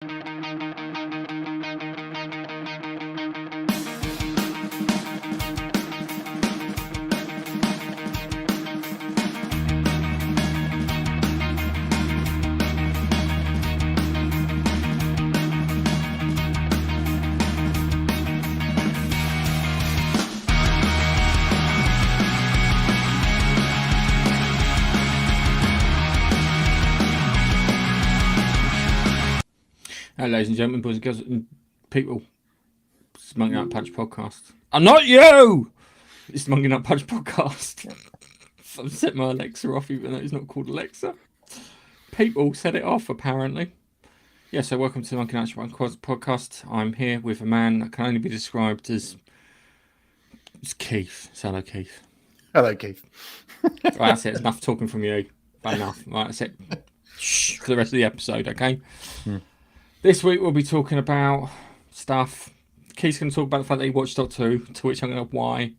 Hello, ladies and gentlemen, boys and girls, and people. This is Monkey Nut Punch podcast. I'm not you! It's the Monkey Nut Punch podcast. I've set my Alexa off, even though it's not called Alexa. People set it off, apparently. Yeah, so welcome to the Monkey Nut Punch podcast. I'm here with a man that can only be described as it's Keith. So hello, Keith. Hello, Keith. Right, that's it. It's enough talking from you. Bad enough. Right, that's it. Shh, for the rest of the episode, okay? This week we'll be talking about stuff. Keith's going to talk about the fact that he watched Doctor Who, to which I'm going to why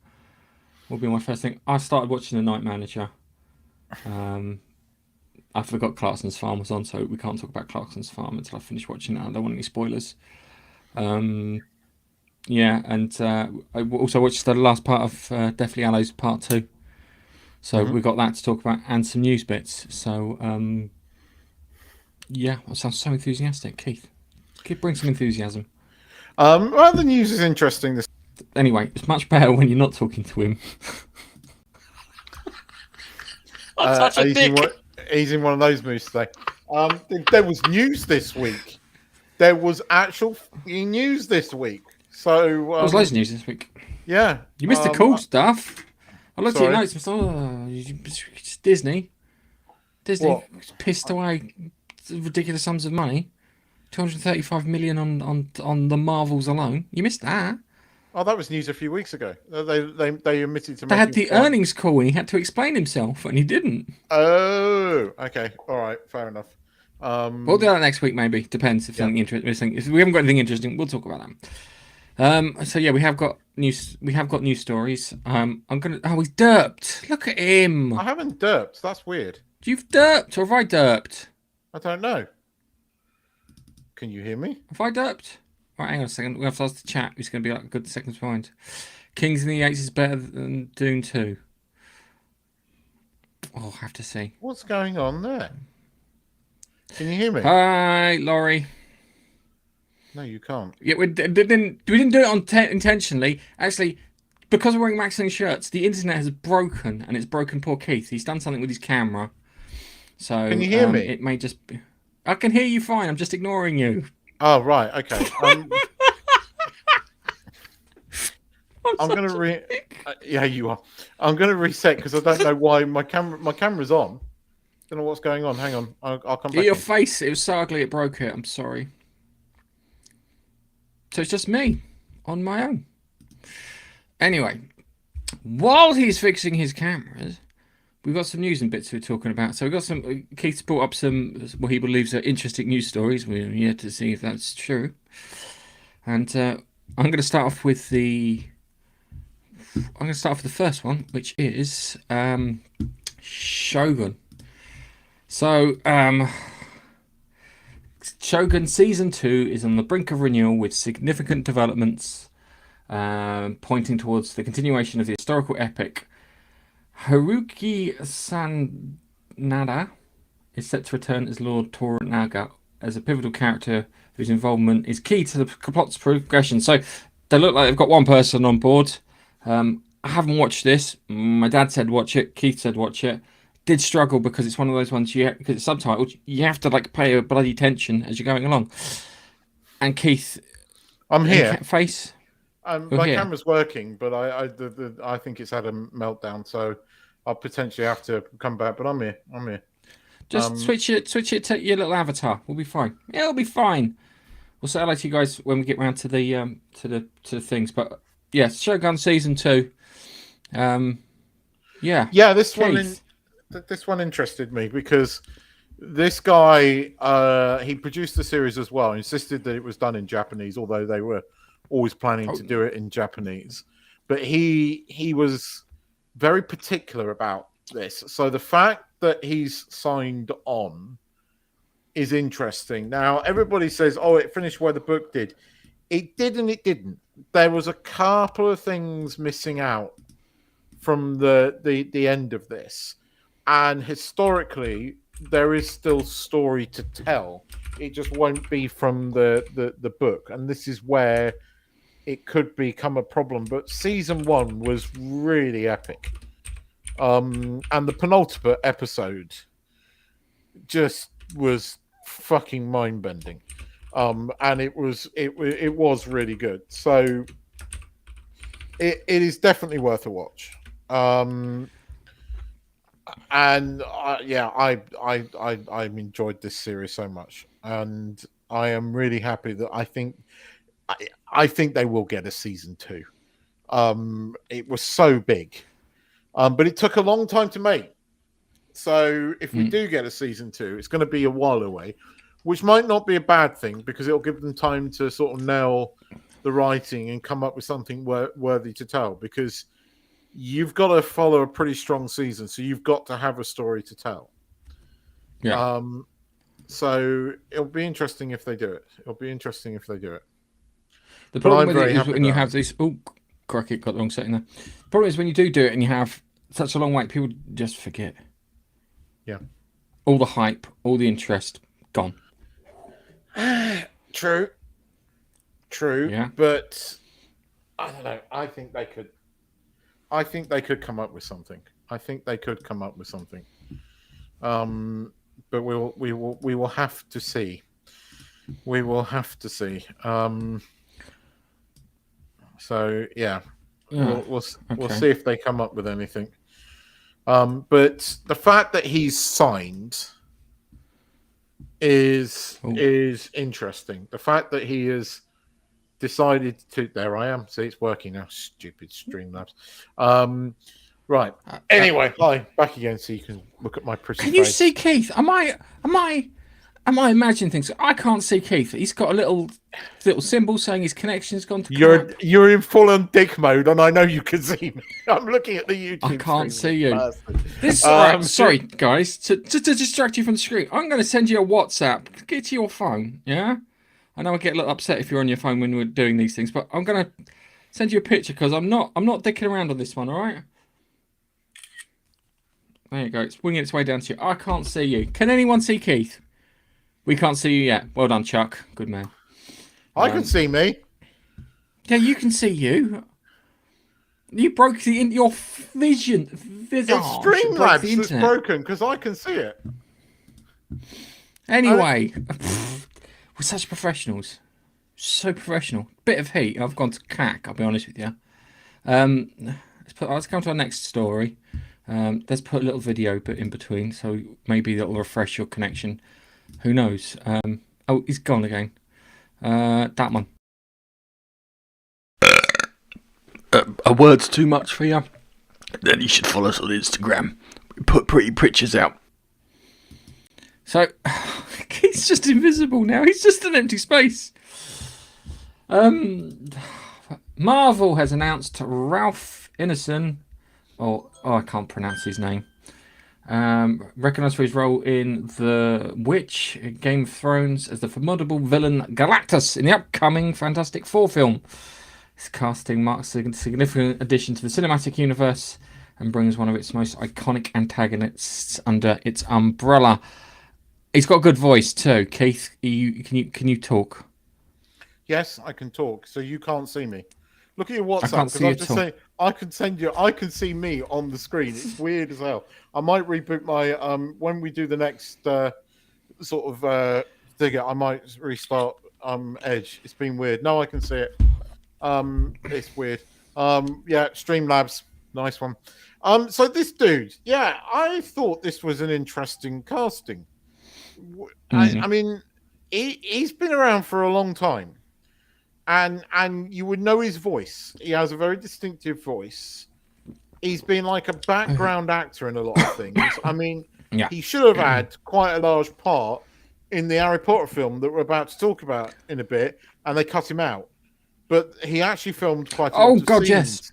will be my first thing. I started watching The Night Manager. I forgot Clarkson's Farm was on, so we can't talk about Clarkson's Farm until I finish watching it. I don't want any spoilers. Yeah, and I also watched the last part of Deathly Hallows Part 2. So we've got that to talk about and some news bits. So, yeah, that sounds so enthusiastic. Keith, bring some enthusiasm. Well, the news is interesting. Anyway, it's much better when you're not talking to him. He's in one of those moods today. There was news this week. There was actual news this week. So there was loads of news this week. Yeah, you missed the cool stuff. I looked at your notes and thought, it's Disney. Disney pissed away ridiculous sums of money. 235 million on the Marvels alone. You missed that. Oh, that was news a few weeks ago. They admitted to. They had the earnings call and he had to explain himself, and he didn't. Oh, okay, all right, fair enough. We'll do that next week, maybe. Depends if something interesting. If we haven't got anything interesting, we'll talk about that. So yeah, we have got news. We have got news stories. I'm gonna. Oh, he's derped. Look at him. I haven't derped. That's weird. You've derped, or have I derped? I don't know. Can you hear me? Have I derped? Right, hang on a second. We have to ask the chat. It's going to be like a good second behind. Kings in the Eights is better than Dune 2. Oh, I'll have to see. What's going on there? Can you hear me? Hi, Laurie. No, you can't. Yeah, we didn't do it intentionally. Actually, because we're wearing Maxine shirts, the internet has broken, and it's broken poor Keith. He's done something with his camera. So can you hear me? It may just be... I can hear you fine. I'm just ignoring you. Oh, right. Okay. I'm going to yeah, you are. I'm going to reset because I don't know why my camera's on. Don't know what's going on. Hang on. I'll come back. Your face. It was so ugly it broke it. I'm sorry. So it's just me on my own. Anyway, while he's fixing his cameras, we've got some news and bits we're talking about. So we've got some. Keith's brought up some what he believes are interesting news stories. We're here to see if that's true. And I'm going to start off with the. I'm going to start off with the first one, which is Shogun. So Shogun season 2 is on the brink of renewal with significant developments pointing towards the continuation of the historical epic. Haruki Sanada is set to return as Lord Toranaga as a pivotal character whose involvement is key to the plot's progression. So they look like they've got one person on board. I haven't watched this. My dad said watch it. Keith said watch it. Did struggle because it's one of those ones because it's subtitled. You have to like pay a bloody attention as you're going along. And Keith, I'm here. Face. My camera's working, but I think it's had a meltdown, so I'll potentially have to come back. But I'm here. Just switch it to your little avatar. We'll be fine. Yeah, it'll be fine. We'll say hello to you guys when we get round to the to things. But yeah, Shogun season 2. Yeah. This one interested me because this guy he produced the series as well. Insisted that it was done in Japanese, although they were always planning to do it in Japanese. But he was very particular about this. So the fact that he's signed on is interesting. Now, everybody says, "Oh, it finished where the book did." It did and it didn't. There was a couple of things missing out from the end of this, and historically, there is still story to tell. It just won't be from the book, and this is where it could become a problem. But season 1 was really epic, and the penultimate episode just was fucking mind bending, and it was really good. So it is definitely worth a watch. And I enjoyed this series so much, and I am really happy that I think they will get a season 2. It was so big, but it took a long time to make. So if we do get a season 2, it's going to be a while away, which might not be a bad thing because it'll give them time to sort of nail the writing and come up with something worthy to tell. Because you've got to follow a pretty strong season, so you've got to have a story to tell. Yeah. So it'll be interesting if they do it. The problem with it is when you have this. Oh, crack! It got the wrong setting there. The problem is when you do it and you have such a long wait, people just forget. Yeah. All the hype, all the interest, gone. True. Yeah. But I don't know. I think they could come up with something. But we will have to see. So yeah. We'll see if they come up with anything. But the fact that he's signed is interesting. The fact that he has decided to. There I am. See, it's working now. Stupid Streamlabs. Right. Anyway, hi, back again, so you can look at my pretty. Can you see Keith? Am I imagining things? I can't see Keith. He's got a little symbol saying his connection's gone to. You're in full on dick mode, and I know you can see me. I'm looking at the YouTube. I can't see you. This, sorry, guys, to distract you from the screen. I'm going to send you a WhatsApp. Get to your phone. Yeah, I know I get a little upset if you're on your phone when we're doing these things, but I'm going to send you a picture because I'm not dicking around on this one. All right. There you go. It's winging its way down to you. I can't see you. Can anyone see Keith? We can't see you yet. Well done, Chuck. Good man. I can see me. Yeah, you can see you. You broke your vision. It's Streamlabs that's broken because I can see it. Anyway, we're such professionals. So professional. Bit of heat. I've gone to cack, I'll be honest with you. Let's come to our next story. Let's put a little video bit in between, so maybe that will refresh your connection. Who knows? Oh, he's gone again. That one. A word's too much for you? Then you should follow us on Instagram. We put pretty pictures out. So, he's just invisible now. He's just an empty space. Marvel has announced Ralph Ineson. I can't pronounce his name. Recognised for his role in The Witch, Game of Thrones, as the formidable villain Galactus in the upcoming Fantastic Four film. His casting marks a significant addition to the cinematic universe and brings one of its most iconic antagonists under its umbrella. He's got a good voice too. Keith, can you talk? Yes, I can talk. So you can't see me. Look at your WhatsApp. I can't see you at all. I can see me on the screen. It's weird as hell. I might reboot my when we do the next sort of digger, I might restart Edge. It's been weird. No, I can see it. It's weird. Yeah, Streamlabs, nice one. So this dude, yeah, I thought this was an interesting casting. I mean, he's been around for a long time. And you would know his voice. He has a very distinctive voice. He's been like a background actor in a lot of things. I mean, he should have had quite a large part in the Harry Potter film that we're about to talk about in a bit, and they cut him out. But he actually filmed quite a lot of scenes. Yes.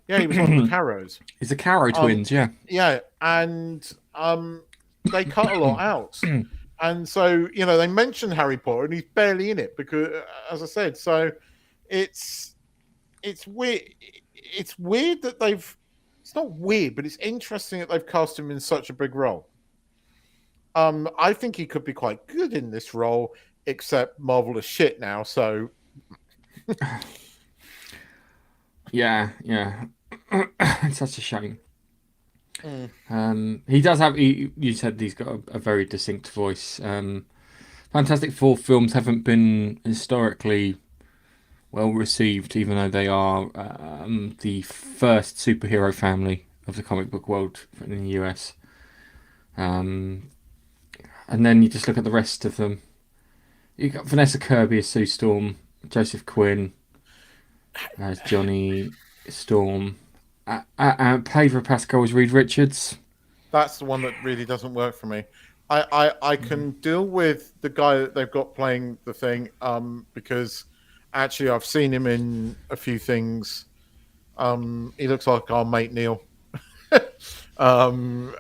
Yeah, he was one of the Carrows. He's the Carrow twins, yeah. Yeah, and they cut a lot out. And so, they mention Harry Potter, and he's barely in it because, as I said, so it's weird. It's weird that they've. It's not weird, but it's interesting that they've cast him in such a big role. I think he could be quite good in this role, except Marvel is shit now. So, yeah. It's such a shame. He does have. You said he's got a very distinct voice. Fantastic Four films haven't been historically well received, even though they are the first superhero family of the comic book world in the US. And then you just look at the rest of them. You got Vanessa Kirby as Sue Storm, Joseph Quinn as Johnny Storm, Pedro Pascal as Reed Richards. That's the one that really doesn't work for me. I can deal with the guy that they've got playing the thing, because actually I've seen him in a few things. He looks like our mate Neil. And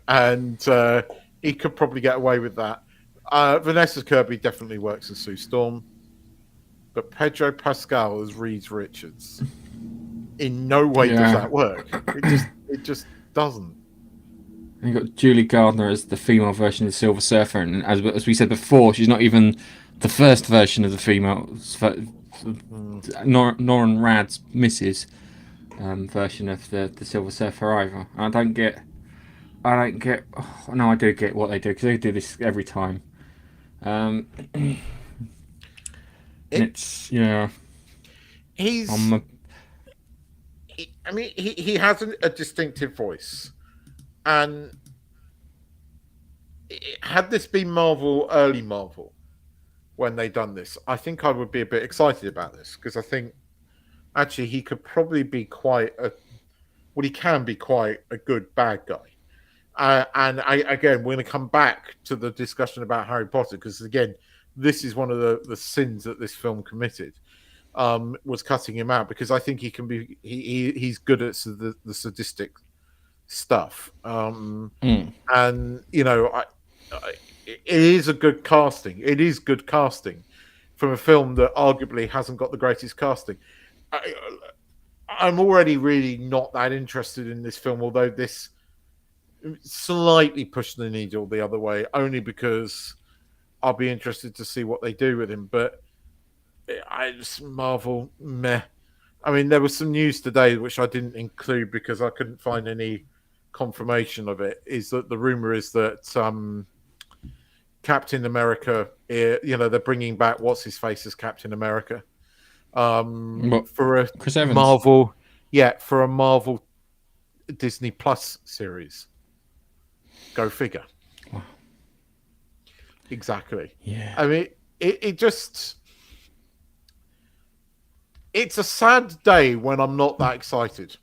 he could probably get away with that. Vanessa Kirby definitely works as Sue Storm, but Pedro Pascal as Reed Richards, in no way does that work. It just doesn't. And you've got Julie Gardner as the female version of the Silver Surfer, and as we said before, she's not even the first version of the female. Norrin Rad's Mrs. Version of the Silver Surfer either. I don't get. Oh, no, I do get what they do because they do this every time. It's He's. He has a distinctive voice, and had this been Marvel, early Marvel, when they done this, I think I would be a bit excited about this because I think actually he could probably be he can be quite a good bad guy. Again, we're going to come back to the discussion about Harry Potter because again, this is one of the sins that this film committed, was cutting him out because I think he can be he's good at the sadistic stuff, and it is a good casting. It is good casting from a film that arguably hasn't got the greatest casting. I'm already really not that interested in this film, although this slightly pushed the needle the other way, only because I'll be interested to see what they do with him. But Marvel, meh. I mean, there was some news today which I didn't include because I couldn't find any confirmation of it. Is that the rumor is that Captain America, they're bringing back what's his face as Captain America, for a Chris Evans. Marvel, for a Marvel Disney Plus series. Go figure. Wow. Exactly. Yeah. I mean, it just. It's a sad day when I'm not that excited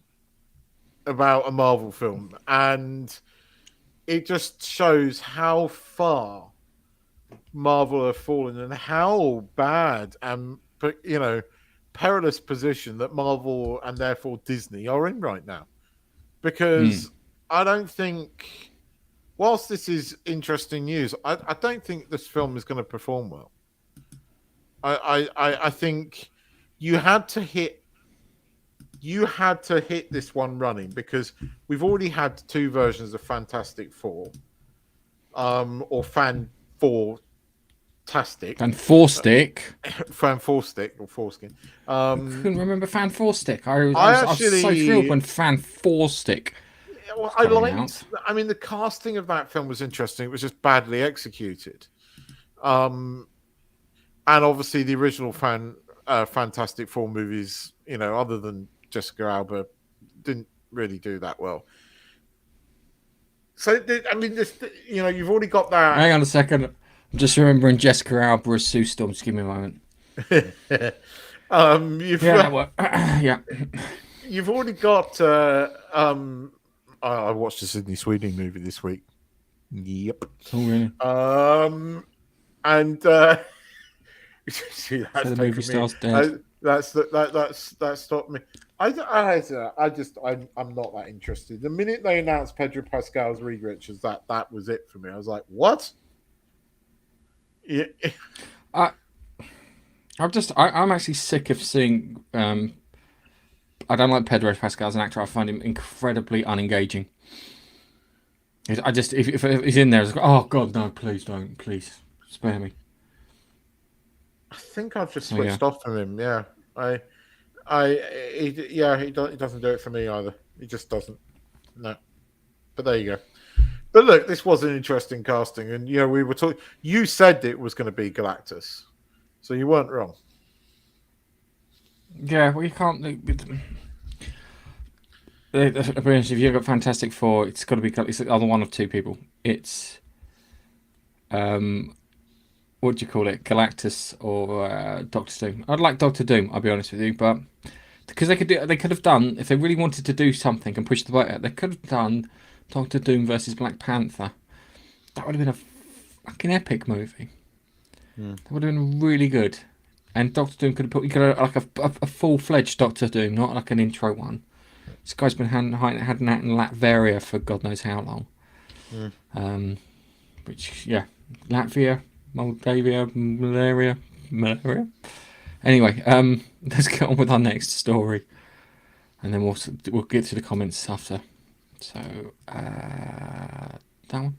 about a Marvel film. And it just shows how far Marvel have fallen and how bad and, perilous position that Marvel and therefore Disney are in right now. Because I don't think, whilst this is interesting news, I don't think this film is going to perform well. I think you had to hit this one running because we've already had two versions of Fantastic Four, or Fan Four-tastic. Fan Four-stick. Fan Four-stick or Foreskin. Couldn't remember Fan Four-stick. I was so thrilled when Fan Four-stick. Well, I liked. I mean, the casting of that film was interesting. It was just badly executed. And obviously, the original Fantastic Four movies, other than Jessica Alba, didn't really do that well. So, I mean, you've already got that. Hang on a second. I'm just remembering Jessica Alba as Sue Storm. Just give me a moment. You've already got. I watched the Sydney Sweeney movie this week. Yep. Oh, really? And see, that's so the movie star's dead. That stopped me. I'm not that interested. The minute they announced Pedro Pascal's Reed Richards, that was it for me. I was like, what? Yeah. I, I'm actually sick of seeing. I don't like Pedro Pascal as an actor. I find him incredibly unengaging. I just if he's in there, it's like, oh god, no, please don't, please spare me. I think I've just So yeah, switched off from him. Yeah, he doesn't do it for me either. He just doesn't. No, but there you go. But look, this was an interesting casting, and we were talking. You said it was going to be Galactus, so you weren't wrong. yeah. Well, you can't. If you've got Fantastic Four, it's got to be. It's either one of two people. It's what do you call it, Galactus or Doctor Doom. I'd like Doctor Doom. I'll be honest with you, but because they could have done if they really wanted to do something and push the boat out, they could have done Doctor Doom versus Black Panther. That would have been a fucking epic movie. That would have been really good. And Doctor Doom could have like a full-fledged Doctor Doom, not like an intro one. This guy's been had out in Latveria for God knows how long. Which, yeah, Latvia, Moldavia, malaria. Anyway, let's get on with our next story, and then we'll get to the comments after. So, that one.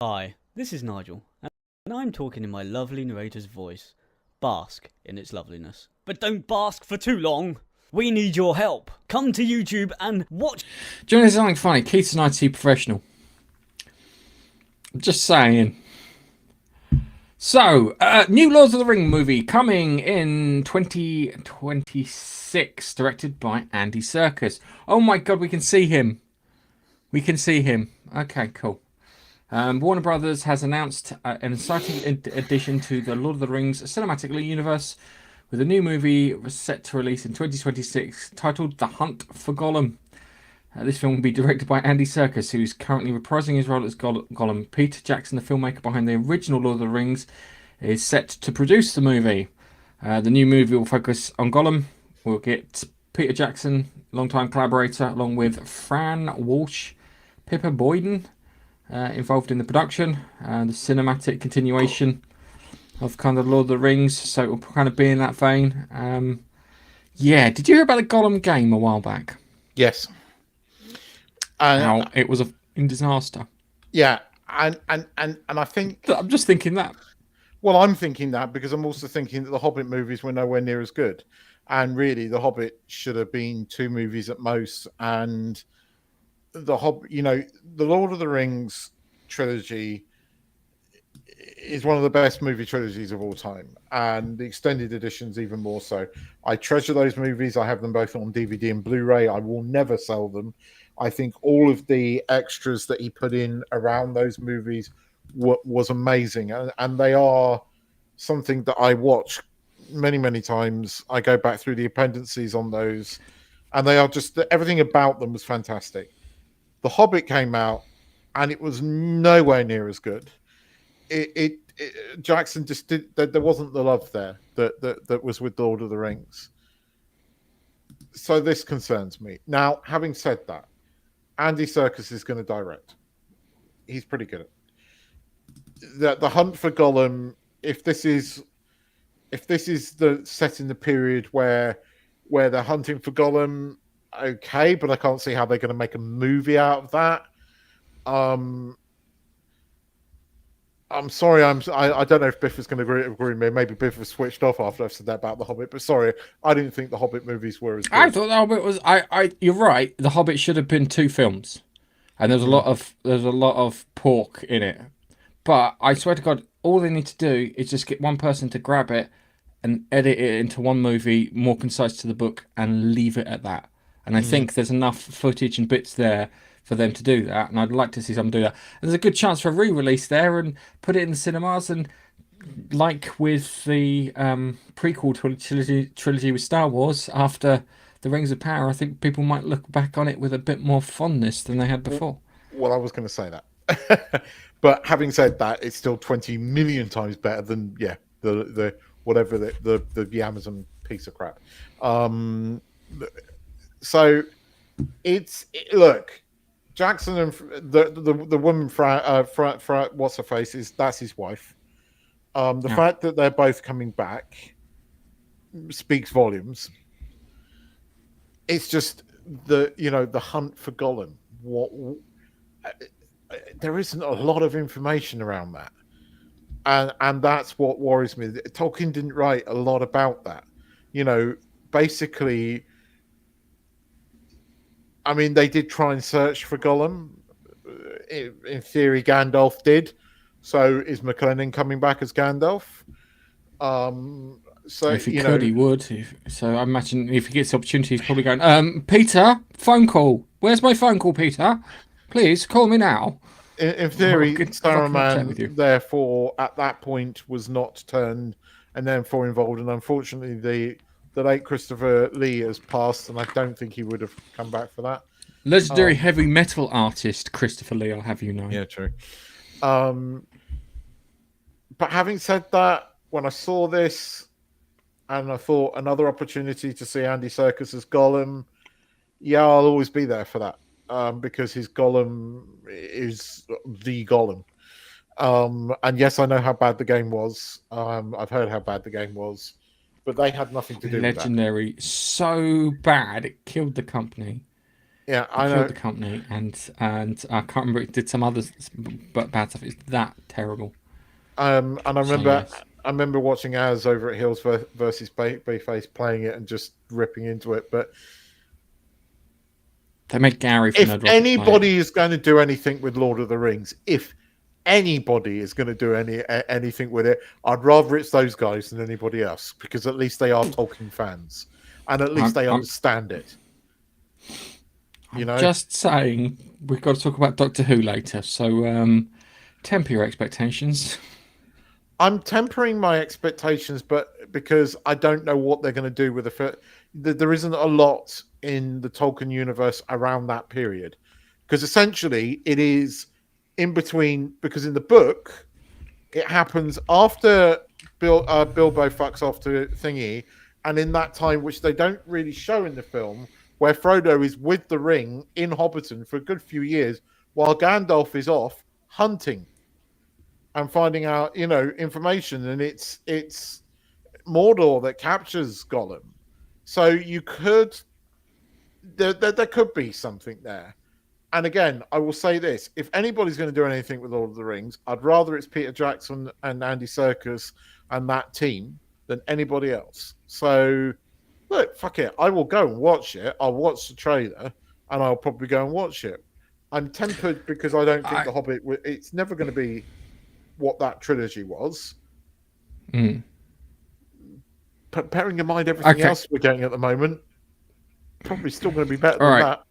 Hi, this is Nigel, and I'm talking in my lovely narrator's voice. Bask in its loveliness. But don't bask for too long. We need your help. Come to YouTube and watch. Do you know something funny? Keith's an IT professional. I'm just saying. So, new Lord of the Ring movie coming in 2026, directed by Andy Serkis. Oh my god, we can see him. We can see him. Okay, cool. Warner Brothers has announced an exciting addition to the Lord of the Rings cinematic universe with a new movie set to release in 2026 titled The Hunt for Gollum. This film will be directed by Andy Serkis, who's currently reprising his role as Gollum. Peter Jackson, the filmmaker behind the original Lord of the Rings, is set to produce the movie. The new movie will focus on Gollum. We'll get Peter Jackson, longtime collaborator, along with Fran Walsh, Pippa Boyden, involved in the production. The cinematic continuation of kind of Lord of the Rings, so it will kind of be in that vein. Yeah, did you hear about the Gollum game a while back? Yes. How it was a disaster. Yeah, and I think I'm just thinking that. Well, I'm thinking that because I'm also thinking that the Hobbit movies were nowhere near as good, and really, the Hobbit should have been 2 movies at most. And the Hobbit, the Lord of the Rings trilogy is one of the best movie trilogies of all time, and the extended editions even more so. I treasure those movies. I have them both on DVD and Blu-ray. I will never sell them. I think all of the extras that he put in around those movies was amazing, and they are something that I watch many, many times. I go back through the appendices on those, and they are just everything about them was fantastic. The Hobbit came out, and it was nowhere near as good. Jackson just did. There wasn't the love there that was with Lord of the Rings. So this concerns me. Now, having said that, Andy Serkis is going to direct. He's pretty good at the Hunt for Gollum. If this is the set in the period where they're hunting for Gollum, okay, but I can't see how they're going to make a movie out of that. I'm sorry. I don't know if Biff is going to agree with me. Maybe Biff has switched off after I've said that about the Hobbit. But sorry, I didn't think the Hobbit movies were as good. I thought the Hobbit was. You're right. The Hobbit should have been 2 films, and there's a lot of pork in it. But I swear to God, all they need to do is just get one person to grab it and edit it into one movie, more concise to the book, and leave it at that. And I think there's enough footage and bits there for them to do that, and I'd like to see someone do that. And there's a good chance for a re-release there and put it in the cinemas. And like with the prequel trilogy with Star Wars, after the Rings of Power, I think people might look back on it with a bit more fondness than they had before. Well, I was going to say that. But having said that, it's still 20 million times better than the whatever the Amazon piece of crap. So Look, Jackson and the woman, what's her face, that's his wife. The fact that they're both coming back speaks volumes. It's just the hunt for Gollum. There isn't a lot of information around that, and that's what worries me. Tolkien didn't write a lot about that. Basically, I mean, they did try and search for Gollum. In theory, Gandalf did. So is McLennan coming back as Gandalf? So if he could, he would. So I imagine if he gets the opportunity, he's probably going, Peter, phone call. Where's my phone call, Peter? Please call me now. In theory, Saruman, therefore, at that point, was not turned and therefore involved. And unfortunately, the late Christopher Lee has passed, and I don't think he would have come back for that. Legendary heavy metal artist Christopher Lee, I'll have you know. Yeah, true. But having said that, when I saw this, and I thought another opportunity to see Andy Serkis as Gollum, yeah, I'll always be there for that, because his Gollum is the Gollum. And yes, I know how bad the game was. I've heard how bad the game was, but they had nothing to do with that. Legendary, so bad it killed the company. Yeah, I know. Killed the company, and I can't remember. It did some other bad stuff. It's that terrible. And I remember watching Az over at Hills versus Bayface playing it and just ripping into it. But they made Gary. From if anybody is going to do anything with Lord of the Rings, if anybody is going to do anything with it, I'd rather it's those guys than anybody else, because at least they are Tolkien fans, and at least they understand it. Just saying, we've got to talk about Doctor Who later, so temper your expectations. I'm tempering my expectations, but because I don't know what they're going to do with there isn't a lot in the Tolkien universe around that period, because essentially it is in between. Because in the book, it happens after Bilbo fucks off to Thingy, and in that time, which they don't really show in the film, where Frodo is with the ring in Hobbiton for a good few years, while Gandalf is off hunting and finding out, information, and it's Mordor that captures Gollum. So there could be something there. And again, I will say this: if anybody's going to do anything with Lord of the Rings, I'd rather it's Peter Jackson and Andy Serkis and that team than anybody else. So, look, fuck it, I will go and watch it. I'll watch the trailer, and I'll probably go and watch it. I'm tempered because I don't think The Hobbit. It's never going to be what that trilogy was. But bearing in mind everything else we're getting at the moment, probably still going to be better than that.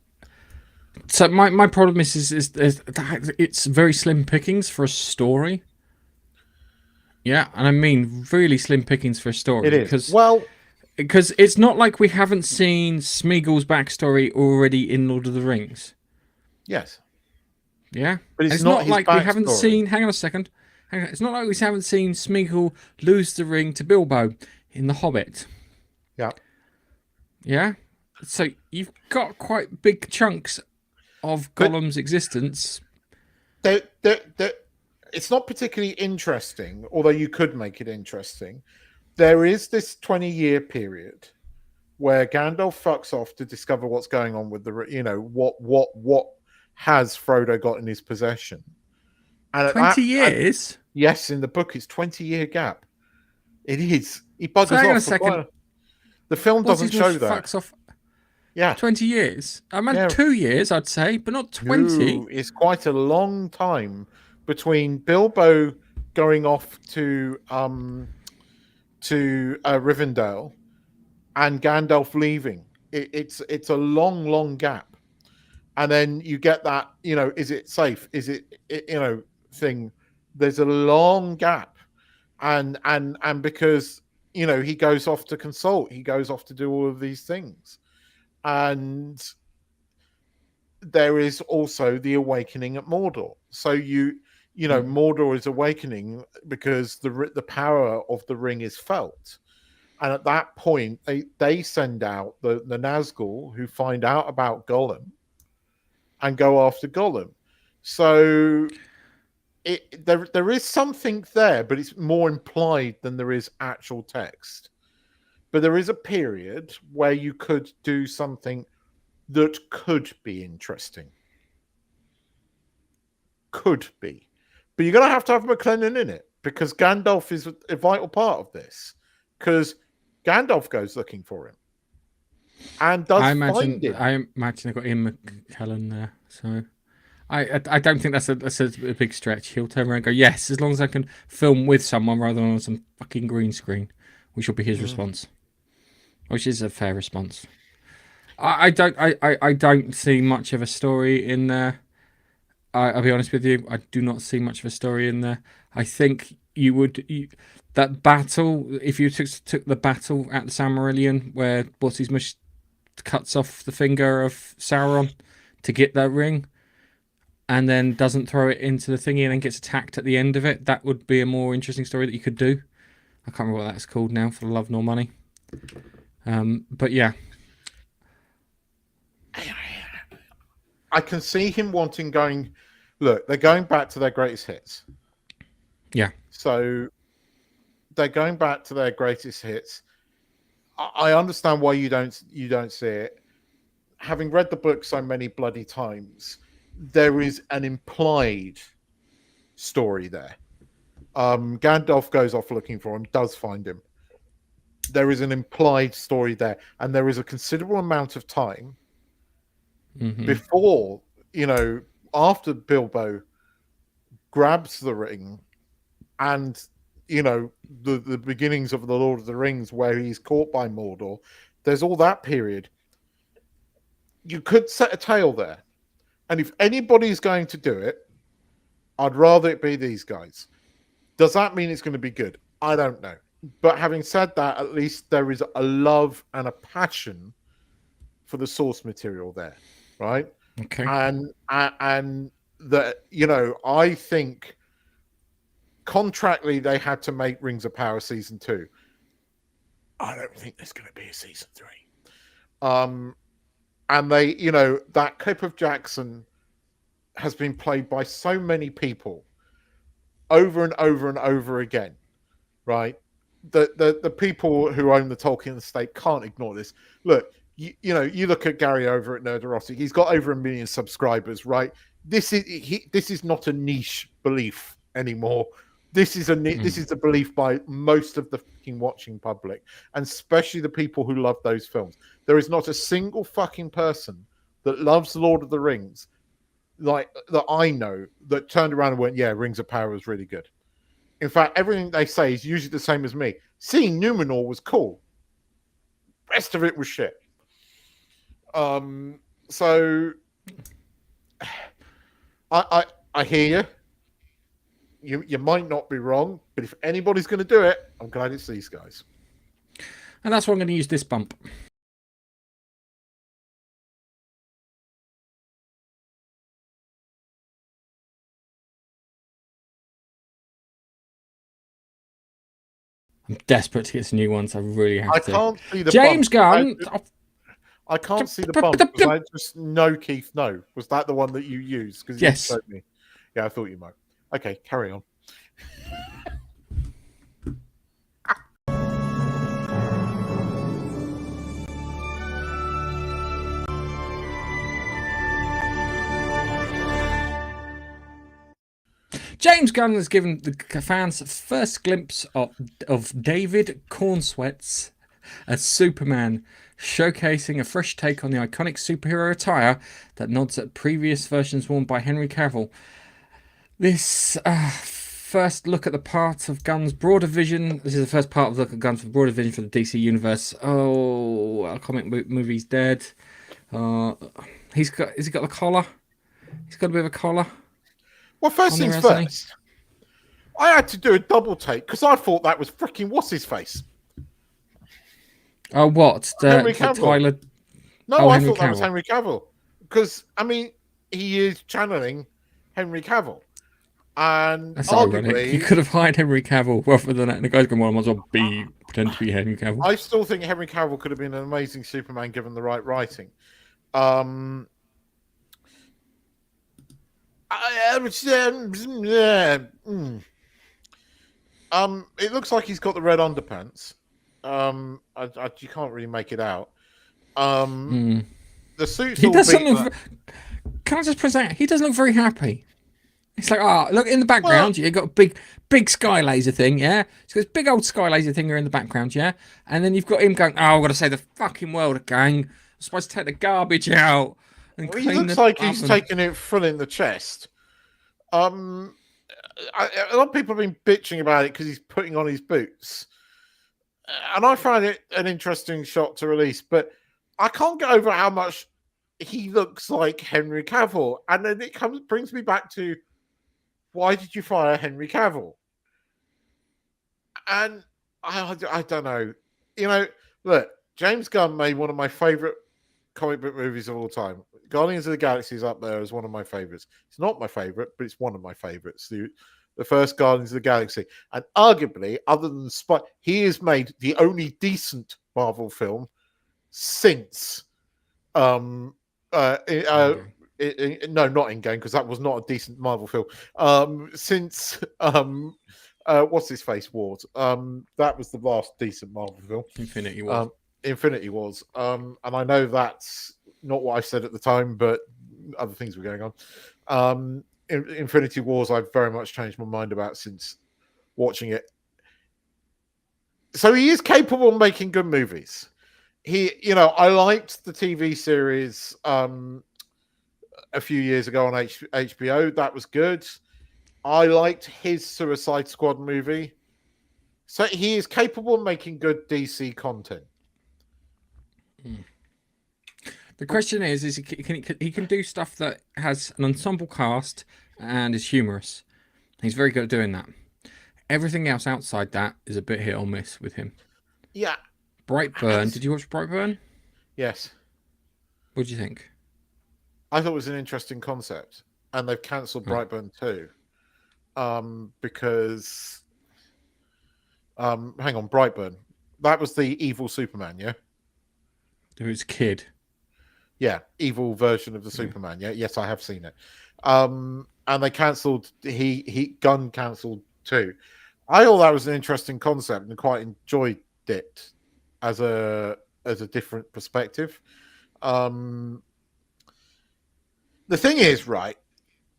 So my problem is it's very slim pickings for a story. Yeah, and I mean really slim pickings for a story. It is. Because it's not like we haven't seen Smeagol's backstory already in Lord of the Rings. Yes. Yeah? But it's not like backstory. We haven't seen... Hang on a second. It's not like we haven't seen Smeagol lose the ring to Bilbo in The Hobbit. Yeah. Yeah? So you've got quite big chunks of Gollum's existence. It's not particularly interesting, although you could make it interesting. There is this 20-year period where Gandalf fucks off to discover what's going on with what has Frodo got in his possession. And 20 years? Yes, in the book, it's 20-year gap. It is. He buggers so hang on off. A second. The film doesn't show that. Fucks off. Yeah. 20 years. I mean, 2 years, I'd say, but not 20. No, it's quite a long time between Bilbo going off to Rivendell and Gandalf leaving. It's a long gap, and then you get that is it safe? Is it thing? There's a long gap, and because he goes off to consult, he goes off to do all of these things, and there is also the awakening at Mordor. So Mordor is awakening because the power of the ring is felt. And at that point, they send out the Nazgul who find out about Gollum and go after Gollum. So there is something there, but it's more implied than there is actual text. But there is a period where you could do something that could be interesting. Could be. But you're going to have McLennan in it, because Gandalf is a vital part of this. Because Gandalf goes looking for him. And does find him. I imagine they've got Ian McKellen there. So I don't think that's a big stretch. He'll turn around and go, yes, as long as I can film with someone rather than on some fucking green screen, which will be his response. Which is a fair response. I don't see much of a story in there. I'll be honest with you. I do not see much of a story in there. I think that battle, if you took the battle at the Silmarillion where What's-His-Mush cuts off the finger of Sauron to get that ring and then doesn't throw it into the thingy and then gets attacked at the end of it, that would be a more interesting story that you could do. I can't remember what that's called now, for love nor money. But yeah. I can see him look, they're going back to their greatest hits. Yeah. So they're going back to their greatest hits. I understand why you don't see it. Having read the book so many bloody times, there is an implied story there. Gandalf goes off looking for him, does find him. There is an implied story there, and there is a considerable amount of time before, after Bilbo grabs the ring and, the beginnings of the Lord of the Rings where he's caught by Mordor, there's all that period. You could set a tale there. And if anybody's going to do it, I'd rather it be these guys. Does that mean it's going to be good? I don't know. But having said that, at least there is a love and a passion for the source material there, right? Okay. And that, I think contractually they had to make Rings of Power season 2. I don't think there's going to be a season 3. And they, that clip of Jackson has been played by so many people over and over and over again, right? The people who own the Tolkien estate can't ignore this. Look, you look at Gary over at Nerderotic. He's got over 1 million subscribers, right? This is not a niche belief anymore. This is a belief by most of the fucking watching public, and especially the people who love those films. There is not a single fucking person that loves Lord of the Rings, like that I know, that turned around and went, "Yeah, Rings of Power was really good." In fact, everything they say is usually the same as me. Seeing Numenor was cool. Rest of it was shit. So I hear you. You might not be wrong, but if anybody's going to do it, I'm glad it's these guys. And that's why I'm going to use this bump. I'm desperate to get some new ones. I really have to. I can't see the James bump. Gunn. I can't see the bump because I just know Keith. No, was that the one that you used? Because yes. You showed me. Yeah, I thought you might. Okay, carry on. James Gunn has given the fans first glimpse of David Corenswet as Superman, showcasing a fresh take on the iconic superhero attire that nods at previous versions worn by Henry Cavill. This first look at the part of Gunn's broader vision. This is the first part of the look at Gunn's broader vision for the DC universe. Oh, our comic movie's dead. Has he got the collar? He's got a bit of a collar. Well, first things first. I had to do a double take because I thought that was freaking what's his face. Oh, what? Henry Cavill. Tyler... No, I thought that was Henry Cavill because I mean he is channeling Henry Cavill. And That's ironic. arguably, You could have hired Henry Cavill rather than that. And the guy's going, well, I might as well pretend to be Henry Cavill. I still think Henry Cavill could have been an amazing Superman given the right writing. It looks like he's got the red underpants. You can't really make it out. The suit's He all doesn't beaten look. Can I just present? He doesn't look very happy. It's like, look in the background. You've got a big sky laser thing, yeah. So this big old sky laser thing here in the background, yeah. And then you've got him going, I've got to save the fucking world, gang. I'm supposed to take the garbage out and He clean looks the like he's oven. taking it full in the chest. A lot of people have been bitching about it because he's putting on his boots, and I find it an interesting shot to release. But I can't get over how much he looks like Henry Cavill, and then it brings me back to why did you fire Henry Cavill? And I don't know. You know, look, James Gunn made one of my favorite comic book movies of all time. Guardians of the Galaxy is up there as one of my favorites. It's not my favorite, but it's one of my favorites. The first Guardians of the Galaxy. And arguably, other than he has made the only decent Marvel film since no, not Endgame, because that was not a decent Marvel film. Since what's his face Wars. That was the last decent Marvel film. Infinity War. Infinity Wars. And I know that's not what I said at the time, but other things were going on. Infinity Wars, I've very much changed my mind about since watching it. So he is capable of making good movies. I liked the TV series a few years ago on HBO. That was good. I liked his Suicide Squad movie. So he is capable of making good DC content. The question is he can do stuff that has an ensemble cast and is humorous. He's very good at doing that. Everything else outside that is a bit hit or miss with him. Yeah. Brightburn. Did you watch Brightburn? Yes. What do you think? I thought it was an interesting concept, and they've cancelled Brightburn 2 because hang on, Brightburn. That was the evil Superman, yeah? It was Kid. Yeah, evil version of the Superman. Yeah, yes, I have seen it. And they cancelled. Gunn cancelled 2. I thought that was an interesting concept and quite enjoyed it as a different perspective. The thing is, right,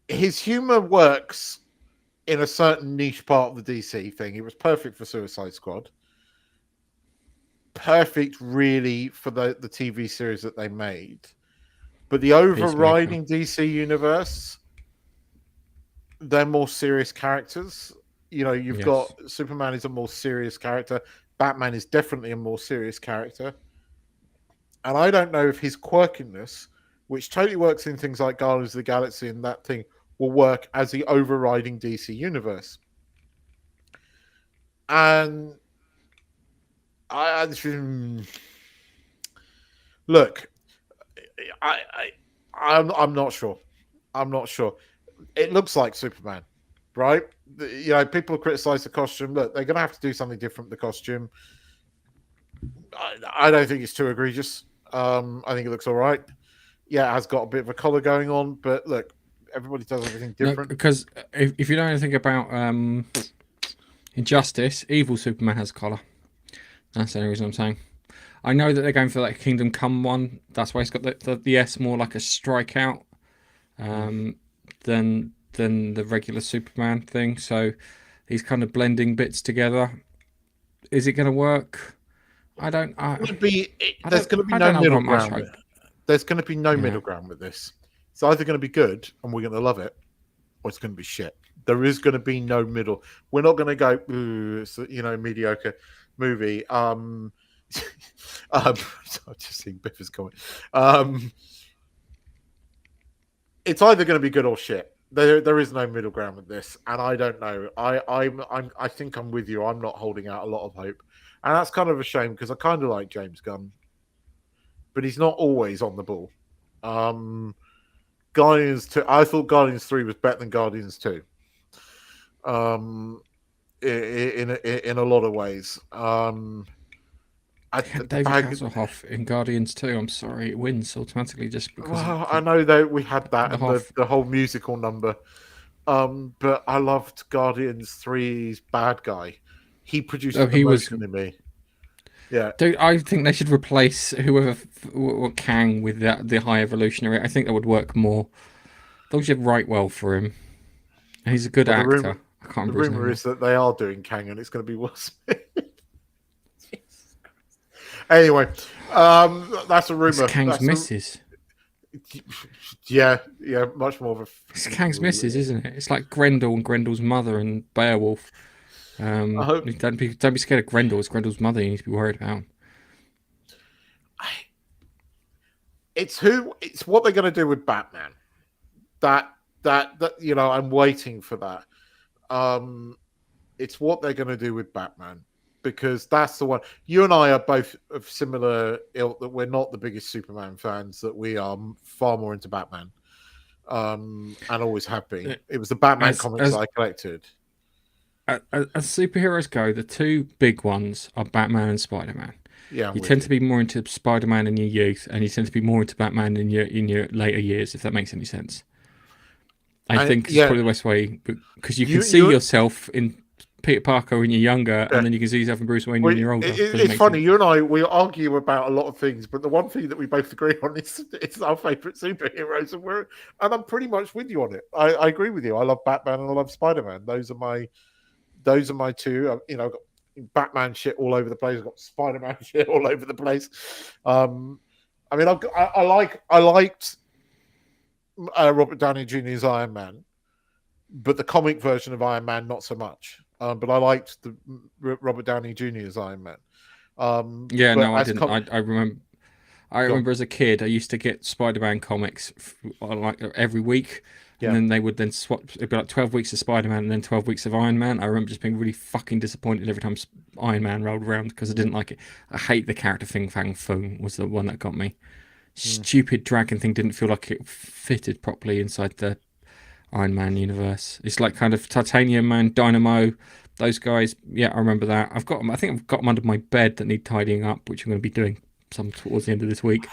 his humor works in a certain niche part of the DC thing. It was perfect for Suicide Squad. Perfect, really, for the TV series that they made. But the overriding DC universe, they're more serious characters. You've got Superman is a more serious character. Batman is definitely a more serious character. And I don't know if his quirkiness, which totally works in things like Guardians of the Galaxy and that thing, will work as the overriding DC universe. And look, I'm not sure. I'm not sure. It looks like Superman, right? People criticize the costume. Look, they're going to have to do something different with the costume. I don't think it's too egregious. I think it looks all right. Yeah, it has got a bit of a collar going on, but look, everybody does everything different. No, because if you know anything about Injustice, evil Superman has a collar. That's the only reason I'm saying. I know that they're going for like a Kingdom Come one. That's why it's got the S more like a strikeout than the regular Superman thing. So he's kind of blending bits together. Is it going to work? I don't. There's going to be no middle ground. There's going to be no middle ground with this. It's either going to be good and we're going to love it, or it's going to be shit. There is going to be no middle. We're not going to go, ooh, it's mediocre movie. I've just seen Biff's comment. It's either going to be good or shit. There is no middle ground with this, and I don't know. I think I'm with you. I'm not holding out a lot of hope, and that's kind of a shame because I kind of like James Gunn, but he's not always on the ball. Guardians 2. I thought Guardians 3 was better than Guardians 2. in a lot of ways. David Hasselhoff in Guardians 2. I'm sorry, it wins automatically just because. Well, I know that we had that and Hoff. the whole musical number. But I loved Guardians 3's bad guy. He produced an emotion in me. Yeah, dude, I think they should replace whoever Kang with the High Evolutionary. I think that would work more. They should write well for him. He's a good actor. I can't remember his name. The rumor is that they are doing Kang, and it's going to be Will Smith. Anyway, that's a rumor. It's Kang's missus. Yeah, much more of a. It's Kang's missus, isn't it? It's like Grendel and Grendel's mother and Beowulf. Don't be scared of Grendel. It's Grendel's mother you need to be worried about. It's what they're going to do with Batman. That I'm waiting for that. It's what they're going to do with Batman, because that's the one. You and I are both of similar ilk, that we're not the biggest Superman fans, that we are far more into Batman, and always have been. It was the Batman comics that I collected. As superheroes go, the two big ones are Batman and Spider-Man. Yeah, you tend to be more into Spider-Man in your youth, and you tend to be more into Batman in your later years, if that makes any sense. I think it's probably the best way, because you can see yourself in Peter Parker when you're younger, and then you can see yourself in Bruce Wayne when you're older. It's funny, you and I, we argue about a lot of things, but the one thing that we both agree on is our favourite superheroes, and I'm pretty much with you on it. I agree with you. I love Batman and I love Spider-Man. Those are my two. I've got Batman shit all over the place. I've got Spider-Man shit all over the place. I liked Robert Downey Jr.'s Iron Man, but the comic version of Iron Man not so much. But I liked the Robert Downey Jr.'s Iron Man. I didn't. I remember as a kid, I used to get Spider-Man comics like every week. Yeah. And then they would swap. It'd be like 12 weeks of Spider-Man and then 12 weeks of Iron Man. I remember just being really fucking disappointed every time Iron Man rolled around because I didn't like it. I hate the character Fing Fang Foom was the one that got me. Stupid dragon thing didn't feel like it fitted properly inside the Iron Man universe. It's like kind of Titanium Man, Dynamo, those guys. Yeah, I remember that. I think I've got them under my bed that need tidying up, which I'm going to be doing some towards the end of this week.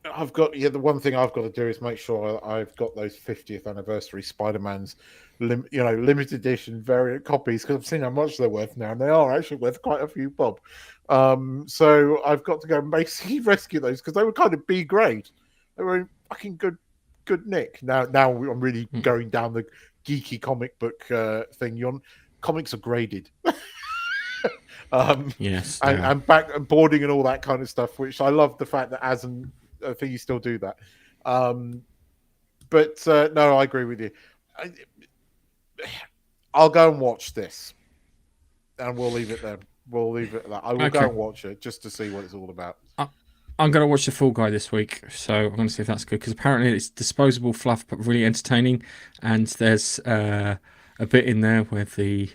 The one thing I've got to do is make sure I've got those 50th anniversary Spider-Man's, limited edition variant copies, because I've seen how much they're worth now, and they are actually worth quite a few bob. So I've got to go and basically rescue those, because they were kind of B grade. They were in fucking good nick. Now I'm really going down the geeky comic book thing. Comics are graded. Yes, and back and boarding and all that kind of stuff, which I love the fact that I think you still do that. But no, I agree with you. I'll go and watch this, and we'll leave it there. We'll leave it at that. I will go and watch it just to see what it's all about. I'm going to watch The Fall Guy this week, so I'm going to see if that's good, because apparently it's disposable fluff but really entertaining, and there's a bit in there where the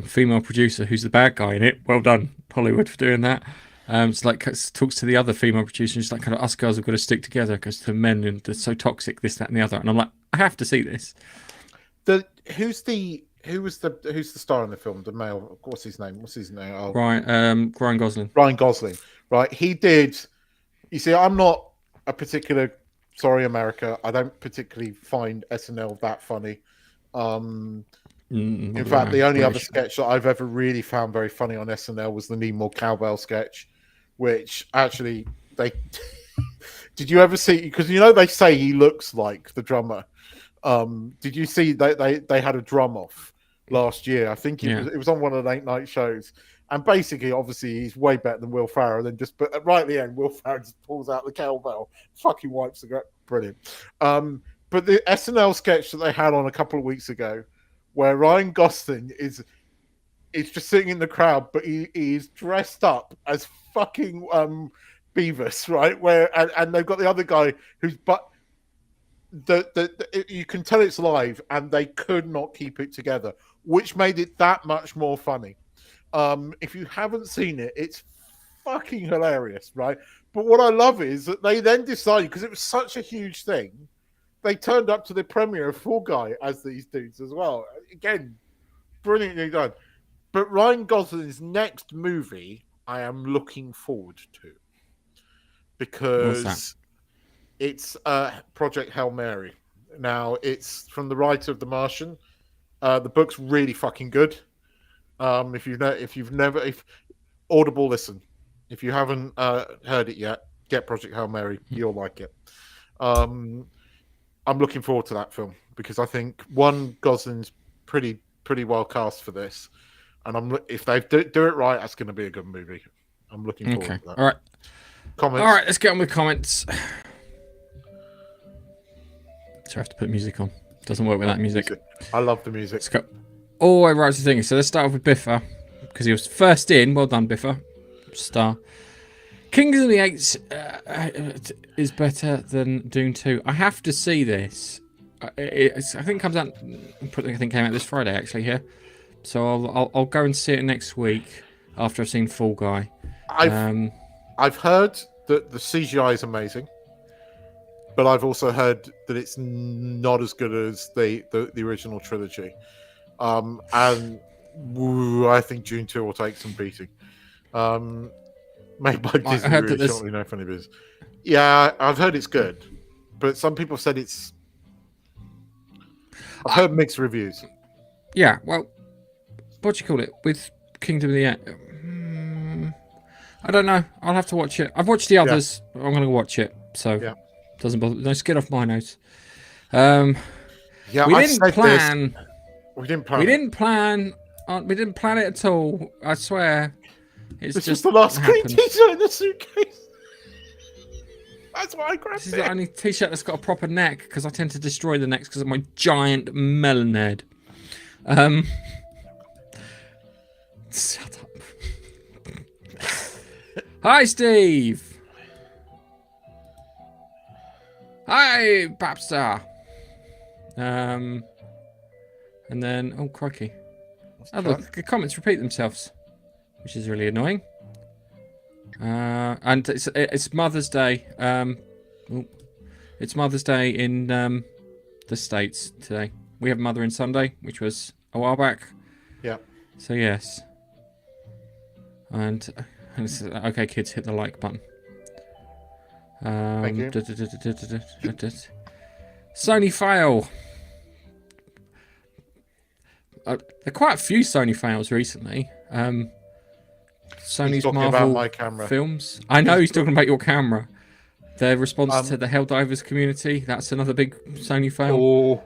female producer, who's the bad guy in it, well done Hollywood for doing that, it's like talks to the other female producer, and she's like, kind of, us girls have got to stick together because the men and they're so toxic, this, that, and the other. And I'm like, I have to see this. Who's the star in the film? The male, what's his name? Oh. Ryan Gosling. Ryan Gosling, right? He did. You see, I'm not a particular. Sorry, America. I don't particularly find SNL that funny. In fact, the only other sketch that I've ever really found very funny on SNL was the Need More Cowbell sketch, which actually they did you ever see? Because they say he looks like the drummer. Did you see they had a drum off last year? I think it was on one of the late night shows, and basically, obviously, he's way better than Will Ferrell. But right at the end, Will Ferrell just pulls out the cowbell, fucking wipes the ground. Brilliant. But the SNL sketch that they had on a couple of weeks ago, where Ryan Gosling is just sitting in the crowd, but he's dressed up as fucking Beavis, right? And they've got the other guy who's you can tell it's live, and they could not keep it together, which made it that much more funny. If you haven't seen it, it's fucking hilarious, right? But what I love is that they then decided, because it was such a huge thing, they turned up to the premiere of Fall Guy as these dudes as well. Again, brilliantly done. But Ryan Gosling's next movie, I am looking forward to because it's Project Hail Mary. Now, it's from the writer of The Martian. The book's really fucking good. If Audible, listen. If you haven't heard it yet, get Project Hail Mary. You'll like it. I'm looking forward to that film because I think Gosling's pretty well cast for this, and if they do it right, that's going to be a good movie. I'm looking forward to that. All right. Comments. All right, let's get on with comments. So I have to put music on. Doesn't work without music. I love the music. Let's go. Oh, I wrote the thing. So let's start off with Biffa because he was first in. Well done, Biffa. Star. Kings of the Eights is better than Dune 2. I have to see this. I think it comes out. I think it came out this Friday actually here. So I'll go and see it next week after I've seen Fall Guy. I've heard that the CGI is amazing, but I've also heard that it's not as good as the original trilogy. And I think Dune 2 will take some beating. Made by Disney, really shortly, no funny biz. Yeah, I've heard it's good, but some people said it's. I've heard mixed reviews. Yeah, well, what do you call it with Kingdom of the Air? I don't know. I'll have to watch it. I've watched the others. But I'm going to watch it, so doesn't bother. No skin off my nose. We didn't plan. We didn't plan it at all. I swear. It's just the last green t-shirt in the suitcase. That's why I grabbed it. This is the only t-shirt that's got a proper neck because I tend to destroy the necks because of my giant melon head. Shut up. Hi, Steve. Hi, Papstar. And then, oh crikey! Oh look, the comments repeat themselves, which is really annoying. And it's Mother's Day. It's Mother's Day in the States today. We have Mother in Sunday, which was a while back. Yeah. So yes. And it's, okay, kids, hit the like button. Thank you. Sony fail. There are quite a few Sony fails recently. Sony's Marvel films. I know he's talking about your camera. Their response to the Helldivers community. That's another big Sony fail.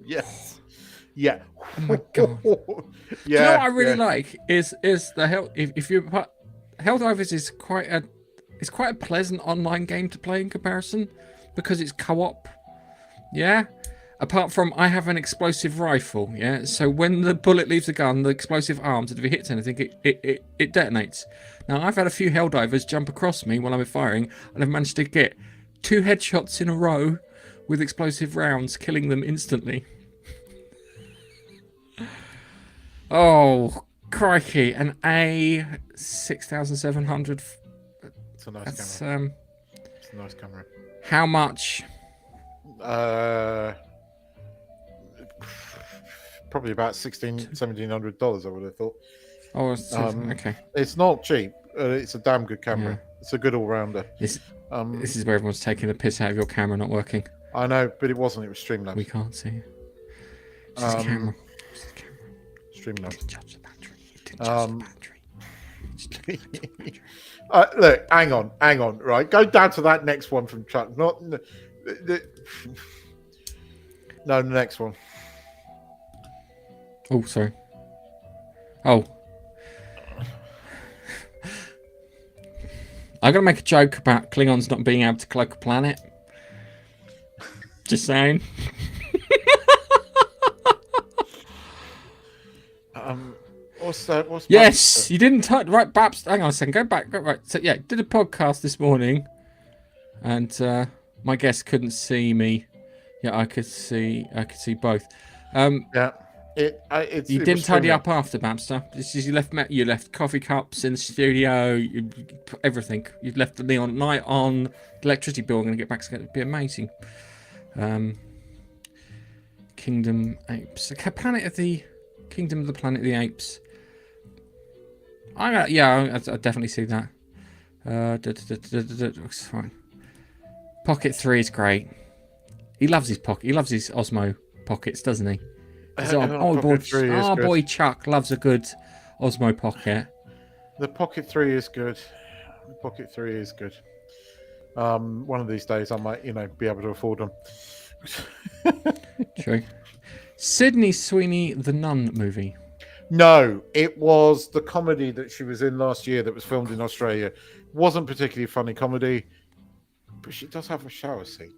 Yes. Yeah. Oh my god. Yeah. Do you know what I really like is the if you Helldivers is quite a pleasant online game to play in comparison because it's co-op. Yeah. Apart from, I have an explosive rifle, yeah? So when the bullet leaves the gun, the explosive arms, if it hits anything, it detonates. Now, I've had a few Helldivers jump across me while I'm firing, and I've managed to get 2 headshots in a row with explosive rounds, killing them instantly. Oh, crikey. An A6700. It's a nice camera. It's a nice camera. How much? Probably about $1,700, I would have thought. Oh, okay. It's not cheap. It's a damn good camera. Yeah. It's a good all-rounder. This is where everyone's taking the piss out of your camera not working. I know, but it wasn't. It was Streamlabs. We can't see it. It's just a camera. It's just a camera. Streamlabs. You didn't judge the battery. You didn't judge the battery. Look, hang on. Right, go down to that next one from Chuck. Not the next one. Oh, sorry. Oh. I'm going to make a joke about Klingons not being able to cloak a planet. Just saying. What's that? Yes, you didn't touch. Right, Babs. Hang on a second. Go back. Right. So, yeah, did a podcast this morning. And my guest couldn't see me. Yeah, I could see both. Yeah. It's You it didn't was tidy similar. up after Babster. This is you left coffee cups in the studio, everything. You left the neon light on. The electricity bill. I'm going to get back. It's going to be amazing. Kingdom Apes. Okay, Planet of the Kingdom of the Planet of the Apes. I definitely see that. Looks fine. Pocket 3 is great. He loves his pocket. He loves his Osmo pockets, doesn't he? Pocket 3 is good. Boy Chuck loves a good Osmo pocket. The Pocket 3 is good. The Pocket 3 is good. One of these days I might, be able to afford them. True. Sydney Sweeney, the Nun movie. No, it was the comedy that she was in last year that was filmed in Australia. Wasn't particularly funny comedy, but she does have a shower scene.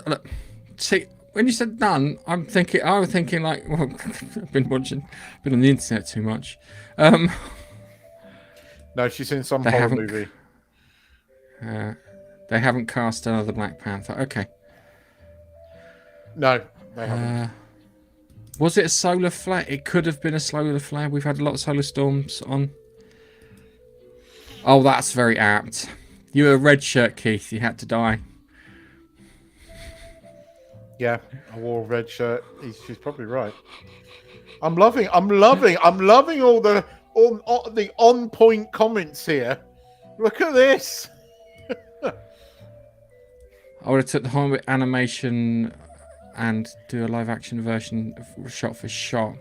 Look, see, when you said Nun, I was thinking like, well, I've been on the internet too much. No, she's in some horror movie. They haven't cast another Black Panther. Okay. No, they haven't. Was it a solar flare? It could have been a solar flare. We've had a lot of solar storms on. Oh, that's very apt. You were a red shirt, Keith. You had to die. Yeah, I wore a red shirt. She's probably right. I'm loving all the on point comments here. Look at this. I would have took the Hobbit animation and do a live action version shot for shot.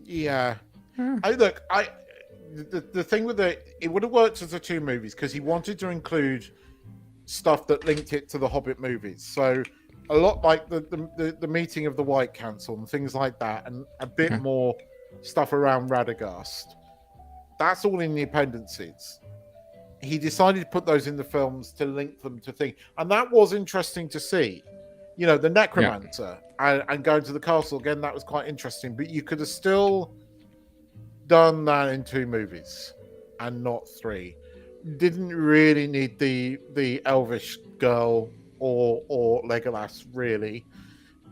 Yeah. The thing with it would have worked as the two movies because he wanted to include stuff that linked it to the Hobbit movies. So a lot like the meeting of the White Council and things like that, and a bit more stuff around Radagast. That's all in the appendices. He decided to put those in the films to link them to things, and that was interesting to see. The necromancer and going to the castle again. That was quite interesting, but you could have still done that in 2 movies and not 3. Didn't really need the elvish girl or Legolas really.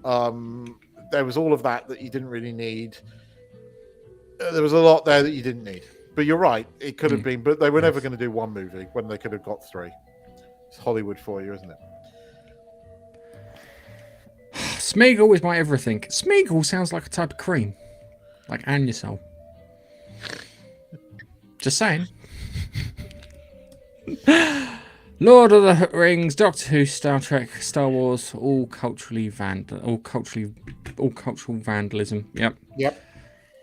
There was all of that you didn't really need. There was a lot there that you didn't need. But you're right, it could have been, but they were never going to do 1 movie when they could have got 3. It's Hollywood for you, isn't it? Smeagol is my everything. Smeagol sounds like a type of cream. Like Anusol. Just saying. Lord of the Rings, Doctor Who, Star Trek, Star Wars, all cultural vandalism. Yep.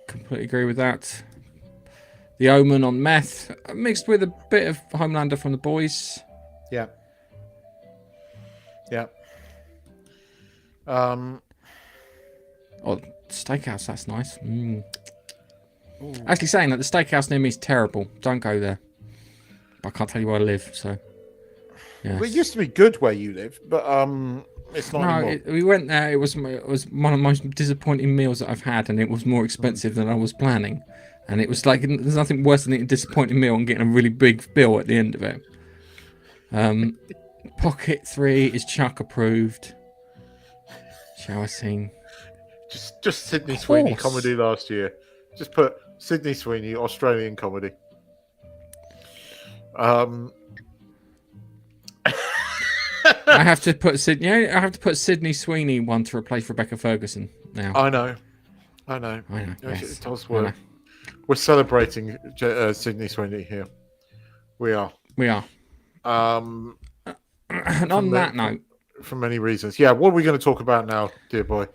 Completely agree with that. The Omen on meth, mixed with a bit of Homelander from The Boys. Yeah. Steakhouse, that's nice. Actually saying that the steakhouse near me is terrible. Don't go there. But I can't tell you where I live, so. Yeah. Well, it used to be good where you live, but it's not anymore. We went there. It was one of the most disappointing meals that I've had, and it was more expensive than I was planning. And it was like there's nothing worse than eating a disappointing meal and getting a really big bill at the end of it. Pocket 3 is Chuck approved. Shower scene. Just Sydney Sweeney comedy last year. Just put Sydney Sweeney Australian comedy. I have to put Sydney Sweeney one to replace Rebecca Ferguson now. I know. Yes, it does work. We're celebrating Sydney Sweeney here. We are. And on that note, for many reasons. Yeah, what are we going to talk about now, dear boy?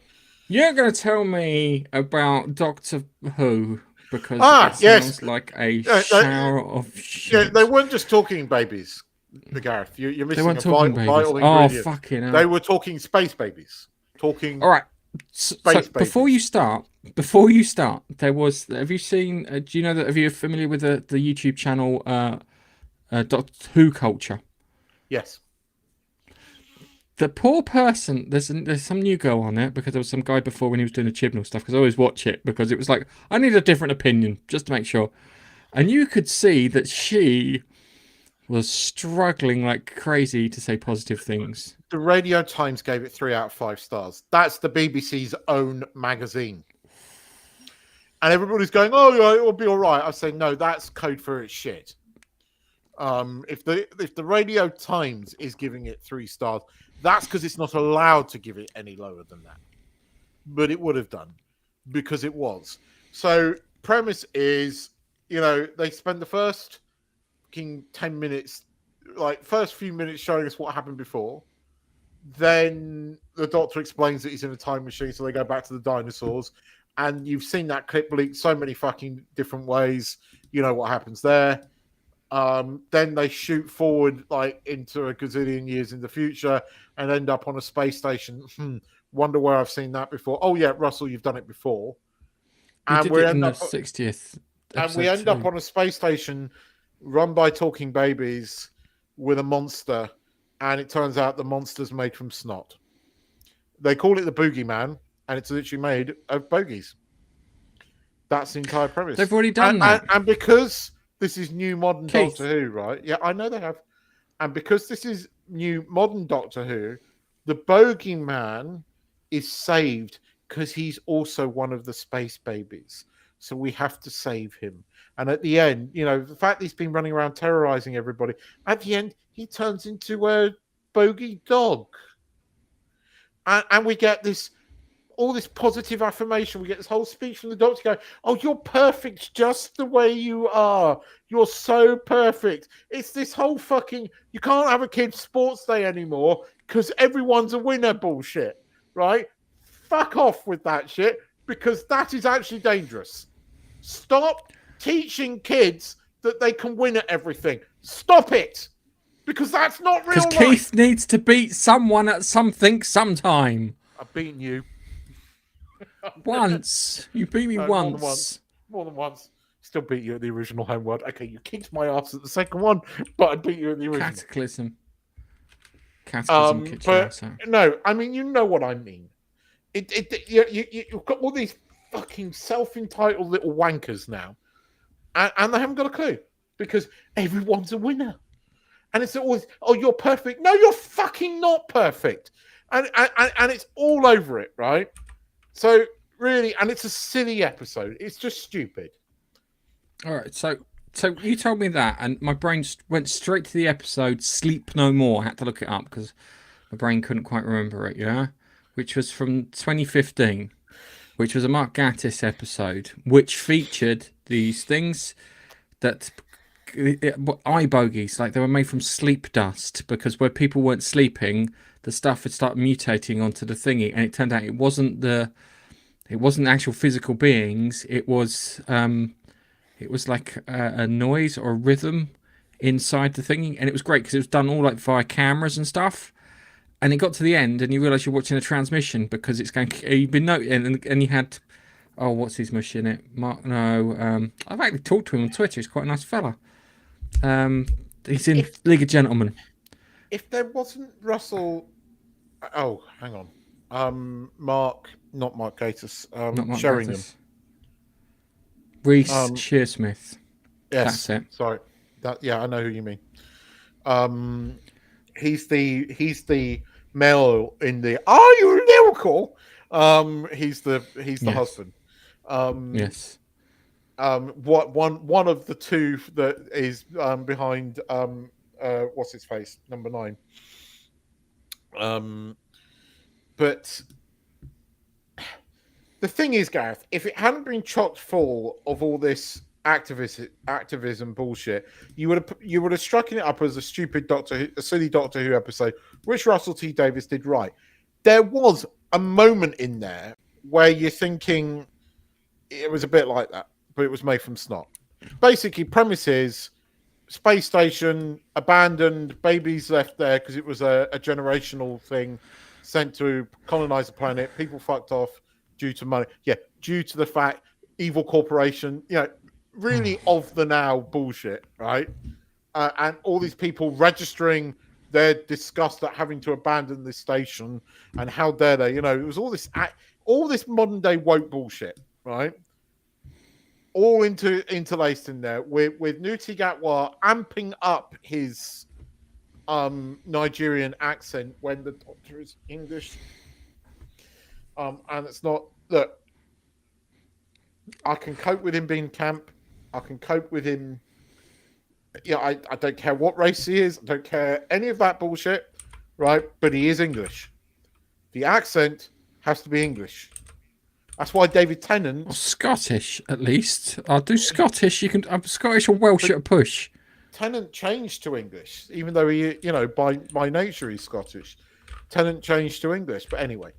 You're going to tell me about Doctor Who because it sounds like a shower of shit. Yeah, they weren't just talking babies, Gareth. You're missing a vital ingredient. Oh, fucking hell. They were talking space babies. All right. So before you start, there was. Have you seen? Do you know that? Are you familiar with the YouTube channel Doctor Who Culture? Yes. The poor person. There's some new girl on it because there was some guy before when he was doing the Chibnall stuff. Because I always watch it because it was like I need a different opinion just to make sure. And you could see that she was struggling like crazy to say positive things. The Radio Times gave it 3 out of 5 stars. That's the BBC's own magazine. And everybody's going, oh, yeah, it will be all right. I say, no, that's code for its shit. If the Radio Times is giving it 3 stars, that's because it's not allowed to give it any lower than that. But it would have done because it was. So premise is, they spend the first 10 minutes, like first few minutes showing us what happened before. Then the Doctor explains that he's in a time machine, so they go back to the dinosaurs. And you've seen that clip leaked so many fucking different ways. You know what happens there. Then they shoot forward like into a gazillion years in the future and end up on a space station. Wonder where I've seen that before. Oh yeah, Russell, you've done it before. And we end up 60th. And we end up on a space station run by talking babies with a monster, and it turns out the monster's made from snot. They call it the Boogeyman, and it's literally made of bogies. That's the entire premise. They've already done that. And because this is new modern Doctor Who, right? Yeah, I know they have. And because this is new modern Doctor Who, the Bogeyman is saved because he's also one of the space babies. So we have to save him. And at the end, the fact that he's been running around terrorizing everybody, at the end, he turns into a bogey dog. And we get all this positive affirmation. We get this whole speech from the Doctor going, oh, you're perfect just the way you are. You're so perfect. It's this whole fucking, you can't have a kid's sports day anymore because everyone's a winner bullshit, right? Fuck off with that shit because that is actually dangerous. Stop teaching kids that they can win at everything. Stop it. Because that's not real life. Because Keith needs to beat someone at something sometime. I've beaten you. Once. You beat me once. More than once. Still beat you at the original Homeworld. Okay, you kicked my ass at the second one, but I beat you at the original. Cataclysm but no, I mean, you know what I mean. You've got all these fucking self-entitled little wankers now, and they haven't got a clue because everyone's a winner. And it's always, oh, you're perfect. No, you're fucking not perfect. And it's all over it, right? So really, and it's a silly episode. It's just stupid. All right, so you told me that, and my brain went straight to the episode Sleep No More. I had to look it up because my brain couldn't quite remember it, yeah? Which was from 2015, which was a Mark Gatiss episode, which featured these things that... eye bogies, like they were made from sleep dust, because where people weren't sleeping, the stuff would start mutating onto the thingy, and it turned out it wasn't actual physical beings. It was like a noise or a rhythm inside the thingy, and it was great because it was done all like via cameras and stuff. And it got to the end, and you realise you're watching a transmission because it's going. You've been noting, and you had, oh, what's his mush in it? Mark? No, I've actually talked to him on Twitter. He's quite a nice fella. He's in League of Gentlemen. If there wasn't Russell, oh, hang on, not Mark Gatiss, Not Mark Sheringham, Gatiss. Reese Shearsmith. Yes, that's it. Sorry, I know who you mean. He's the male in the. Are you lyrical? He's the yes. husband. Yes. One of the two that is behind what's his face, number 9. But the thing is, Gareth, if it hadn't been chock full of all this activism bullshit, you would have struck it up as a stupid a silly Doctor Who episode, which Russell T Davies did right. There was a moment in there where you're thinking it was a bit like that, but it was made from snot. Basically, premise is space station abandoned, babies left there because it was a generational thing, sent to colonize the planet. People fucked off due to money. Yeah, due to the fact evil corporation, really of the now bullshit, right? And all these people registering their disgust at having to abandon this station, and how dare they? It was all this modern day woke bullshit, right? all interlaced in there with Ncuti Gatwa amping up his Nigerian accent when the Doctor is English. And it's not, look, I can cope with him being camp. I can cope with him. Yeah, I don't care what race he is. I don't care any of that bullshit, right? But he is English. The accent has to be English. That's why David Tennant... Or Scottish, at least. I'll do Scottish. I'm Scottish or Welsh at a push. Tennant changed to English, even though he, by nature he's Scottish. Tennant changed to English. But anyway,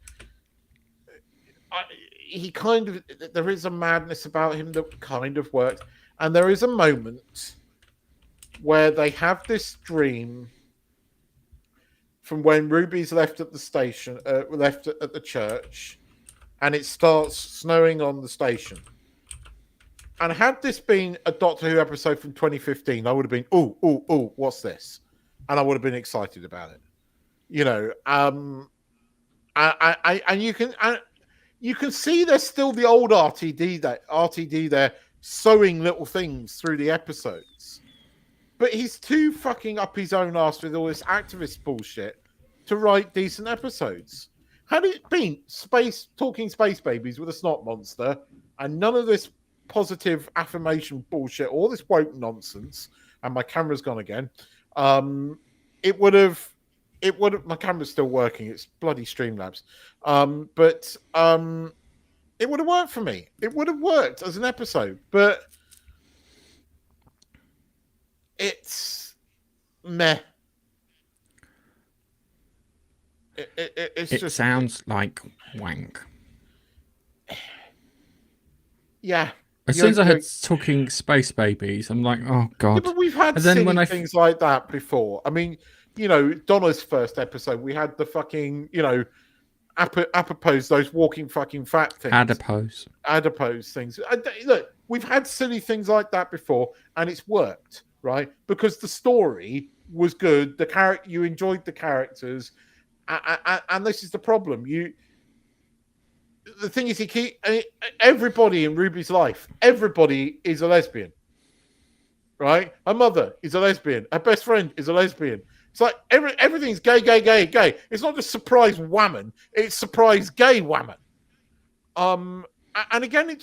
there is a madness about him that kind of works. And there is a moment where they have this dream from when Ruby's left at the station, left at the church, and it starts snowing on the station. And had this been a Doctor Who episode from 2015, I would have been, oh, what's this? And I would have been excited about it. And you can see there's still the old RTD there sewing little things through the episodes. But he's too fucking up his own arse with all this activist bullshit to write decent episodes. Had it been talking space babies with a snot monster and none of this positive affirmation bullshit, all this woke nonsense, and my camera's gone again, it would have, my camera's still working, it's bloody Streamlabs. But it would have worked for me. It would have worked as an episode, but it's meh. It sounds like wank. Yeah. As soon as I heard talking space babies, I'm like, oh god. Yeah, but we've had things like that before. I mean, Donna's first episode, we had the fucking, apropos, those walking fucking fat things. Adipose things. Look, we've had silly things like that before, and it's worked, right? Because the story was good. You enjoyed the characters, and this is the problem. The thing is, everybody in Ruby's life, everybody is a lesbian, right? Her mother is a lesbian. Her best friend is a lesbian. It's like everything's gay. It's not just surprise whammon; it's surprise gay whammon. And again,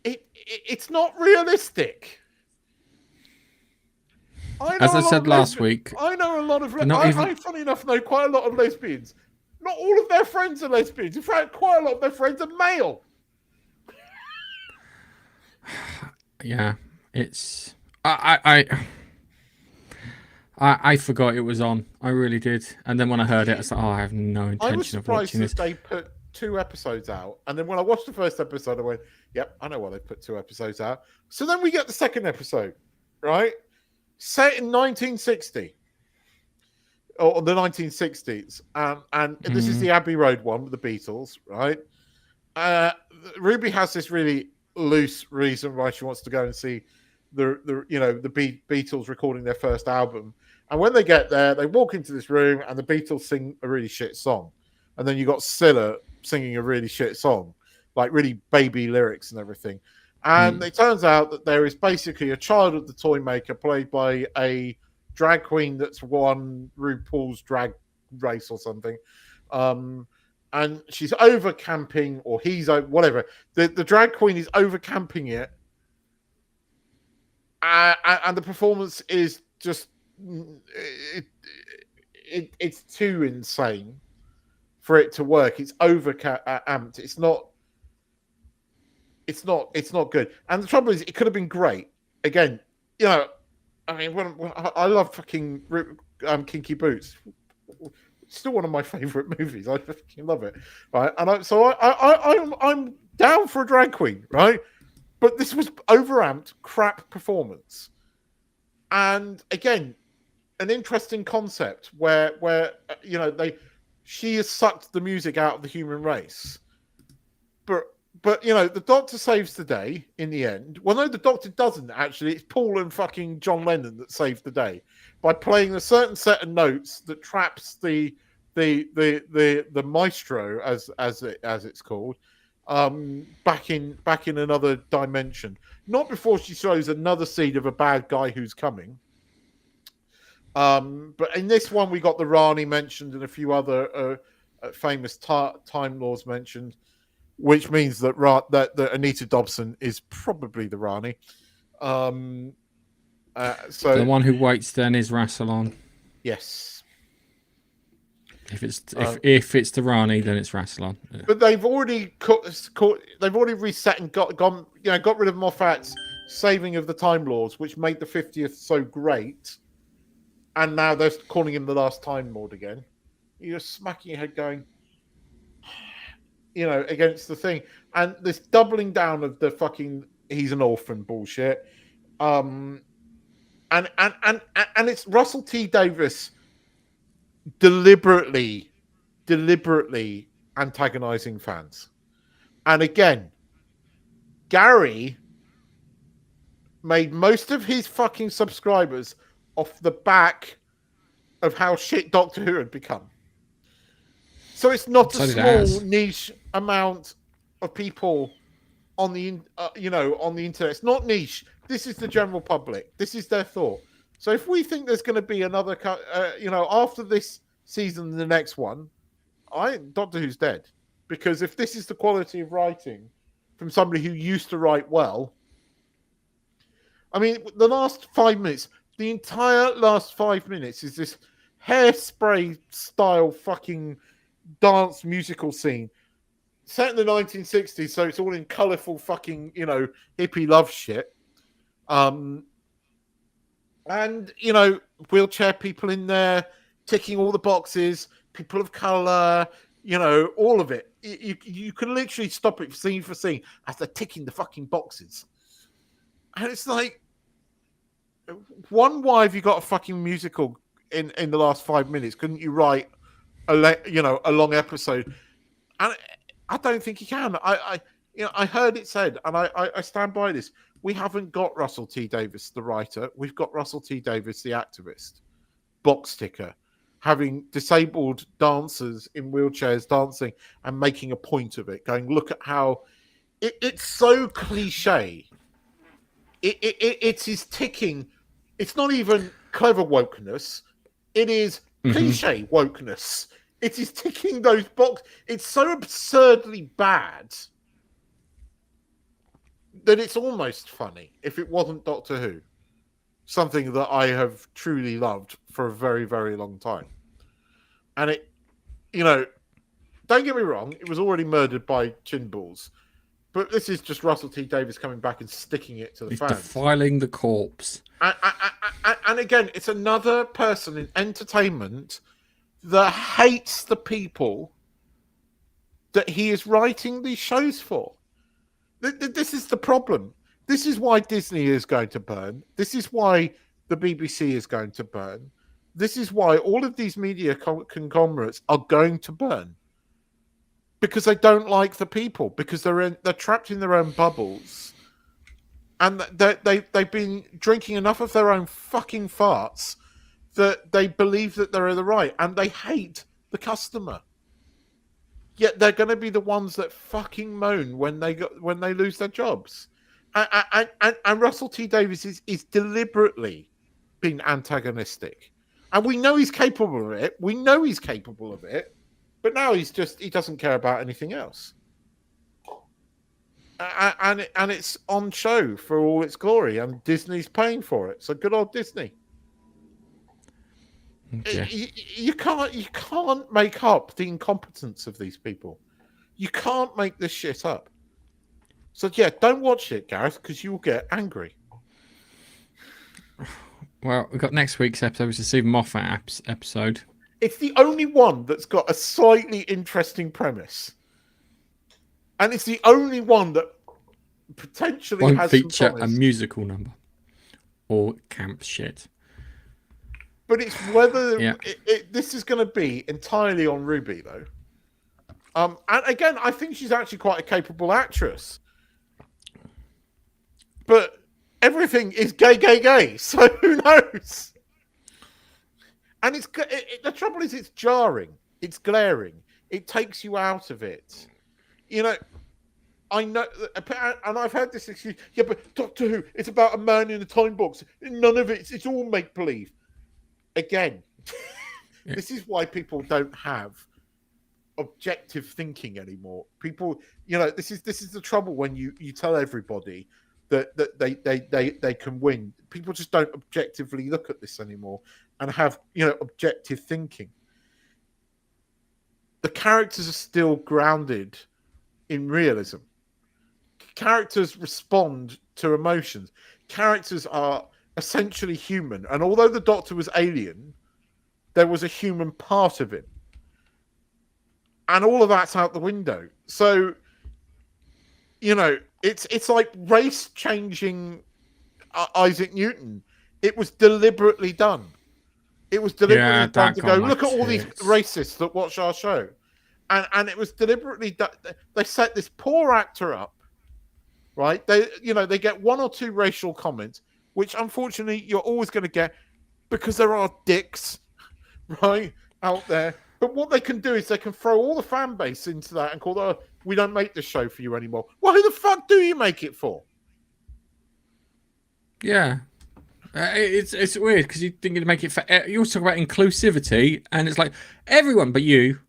it's not realistic. As I said last week, I know a lot of. I, funny enough, know quite a lot of lesbians. Not all of their friends are lesbians. In fact, quite a lot of their friends are male. Yeah, it's. I forgot it was on. I really did. And then when I heard it, I was like, oh, I have no intention of watching this. They put 2 episodes out. And then when I watched the first episode, I went, yep, I know why they put 2 episodes out. So then we get the second episode, right? Set in 1960. Or the 1960s. And this is the Abbey Road one with the Beatles, right? Ruby has this really loose reason why she wants to go and see the Beatles recording their first album. And when they get there, they walk into this room and the Beatles sing a really shit song. And then you got Scylla singing a really shit song, like really baby lyrics and everything. And it turns out that there is basically a child of the toy maker played by a drag queen that's won RuPaul's Drag Race or something. And she's over camping, or he's over, whatever. The drag queen is over camping it. And the performance is just it's too insane for it to work. It's over amped. It's not good. And the trouble is, it could have been great. Again, I mean, when I love fucking Kinky Boots. Still one of my favorite movies. I fucking love it, right? And I'm down for a drag queen, right? But this was overamped crap performance. And again, an interesting concept where she has sucked the music out of the human race. But the Doctor saves the day in the end. Well, no, the Doctor doesn't actually. It's Paul and fucking John Lennon that saved the day by playing a certain set of notes that traps the maestro, as it's called, back in another dimension. Not before she throws another seed of a bad guy who's coming. But in this one, we got the Rani mentioned and a few other famous Time Lords mentioned, which means that that Anita Dobson is probably the Rani. So the one who waits then is Rassilon. Yes. If it's the Rani, then it's Rassilon. Yeah. But they've already they've already reset and got rid of Moffat's saving of the Time Lords, which made the 50th so great. And now they're calling him the last Time Lord again. You're smacking your head going, against the thing. And this doubling down of the fucking he's an orphan bullshit. And it's Russell T Davies deliberately antagonizing fans. And again, Gary made most of his fucking subscribers off the back of how shit Doctor Who had become. So it's not a small niche amount of people on the on the internet. It's not niche. This is the general public. This is their thought. So if we think there's going to be another, after this season, the next one, Doctor Who's dead. Because if this is the quality of writing from somebody who used to write well, I mean, the last 5 minutes, the entire last 5 minutes is this Hairspray style fucking dance musical scene set in the 1960s. So it's all in colourful fucking, hippie love shit. And, wheelchair people in there, ticking all the boxes, people of colour, all of it. You can literally stop it scene for scene as they're ticking the fucking boxes. And it's like, why have you got a fucking musical in the last 5 minutes? Couldn't you write a long episode? And I don't think you can. I heard it said, and I stand by this. We haven't got Russell T Davies, the writer. We've got Russell T Davies, the activist, box ticker, having disabled dancers in wheelchairs dancing and making a point of it, going, look at how it's so cliche. It is ticking. It's not even clever wokeness. It is cliche wokeness. It is ticking those boxes. It's so absurdly bad that it's almost funny if it wasn't Doctor Who. Something that I have truly loved for a very, very long time. And it, don't get me wrong, it was already murdered by chin balls. But this is just Russell T Davies coming back and sticking it to the fans. Defiling the corpse. And again, it's another person in entertainment that hates the people that he is writing these shows for. This is the problem. This is why Disney is going to burn. This is why the BBC is going to burn. This is why all of these media conglomerates are going to burn. Because they don't like the people. Because they're trapped in their own bubbles. And they've been drinking enough of their own fucking farts that they believe that they're in the right. And they hate the customer. Yet they're going to be the ones that fucking moan when they lose their jobs. And Russell T Davies is deliberately being antagonistic. And we know he's capable of it. But now he doesn't care about anything else. And it's on show for all its glory, and Disney's paying for it. So good old Disney. Okay. You can't make up the incompetence of these people. You can't make this shit up. So yeah, don't watch it, Gareth, because you'll get angry. Well, we've got next week's episode, which is the Stephen Moffat episode. It's the only one that's got a slightly interesting premise. And it's the only one that potentially won't has feature some a promise. musical number or camp shit. But it's whether this is going to be entirely on Ruby, though. And again, I think she's actually quite a capable actress. But everything is gay. So who knows? And the trouble is, it's jarring. It's glaring. It takes you out of it. I know, and I've heard this excuse. Yeah, but Doctor Who, it's about a man in a time box. None of it's all make believe. Again, this is why people don't have objective thinking anymore. People, this is the trouble when you tell everybody that they can win. People just don't objectively look at this anymore and have objective thinking. The characters are still grounded in realism. Characters respond to emotions. Characters are essentially human, and although the Doctor was alien, there was a human part of him, and all of that's out the window. So, it's like race changing Isaac Newton. It was deliberately done. It was deliberately done to go, look at all these racists that watch our show. And it was deliberately done. They set this poor actor up, right? They get one or two racial comments, which unfortunately you're always going to get because there are dicks, right, out there. But what they can do is they can throw all the fan base into that and call, we don't make this show for you anymore. Well, who the fuck do you make it for? Yeah. It's weird because you think you'd make it for. You also talk about inclusivity, and it's like everyone but you,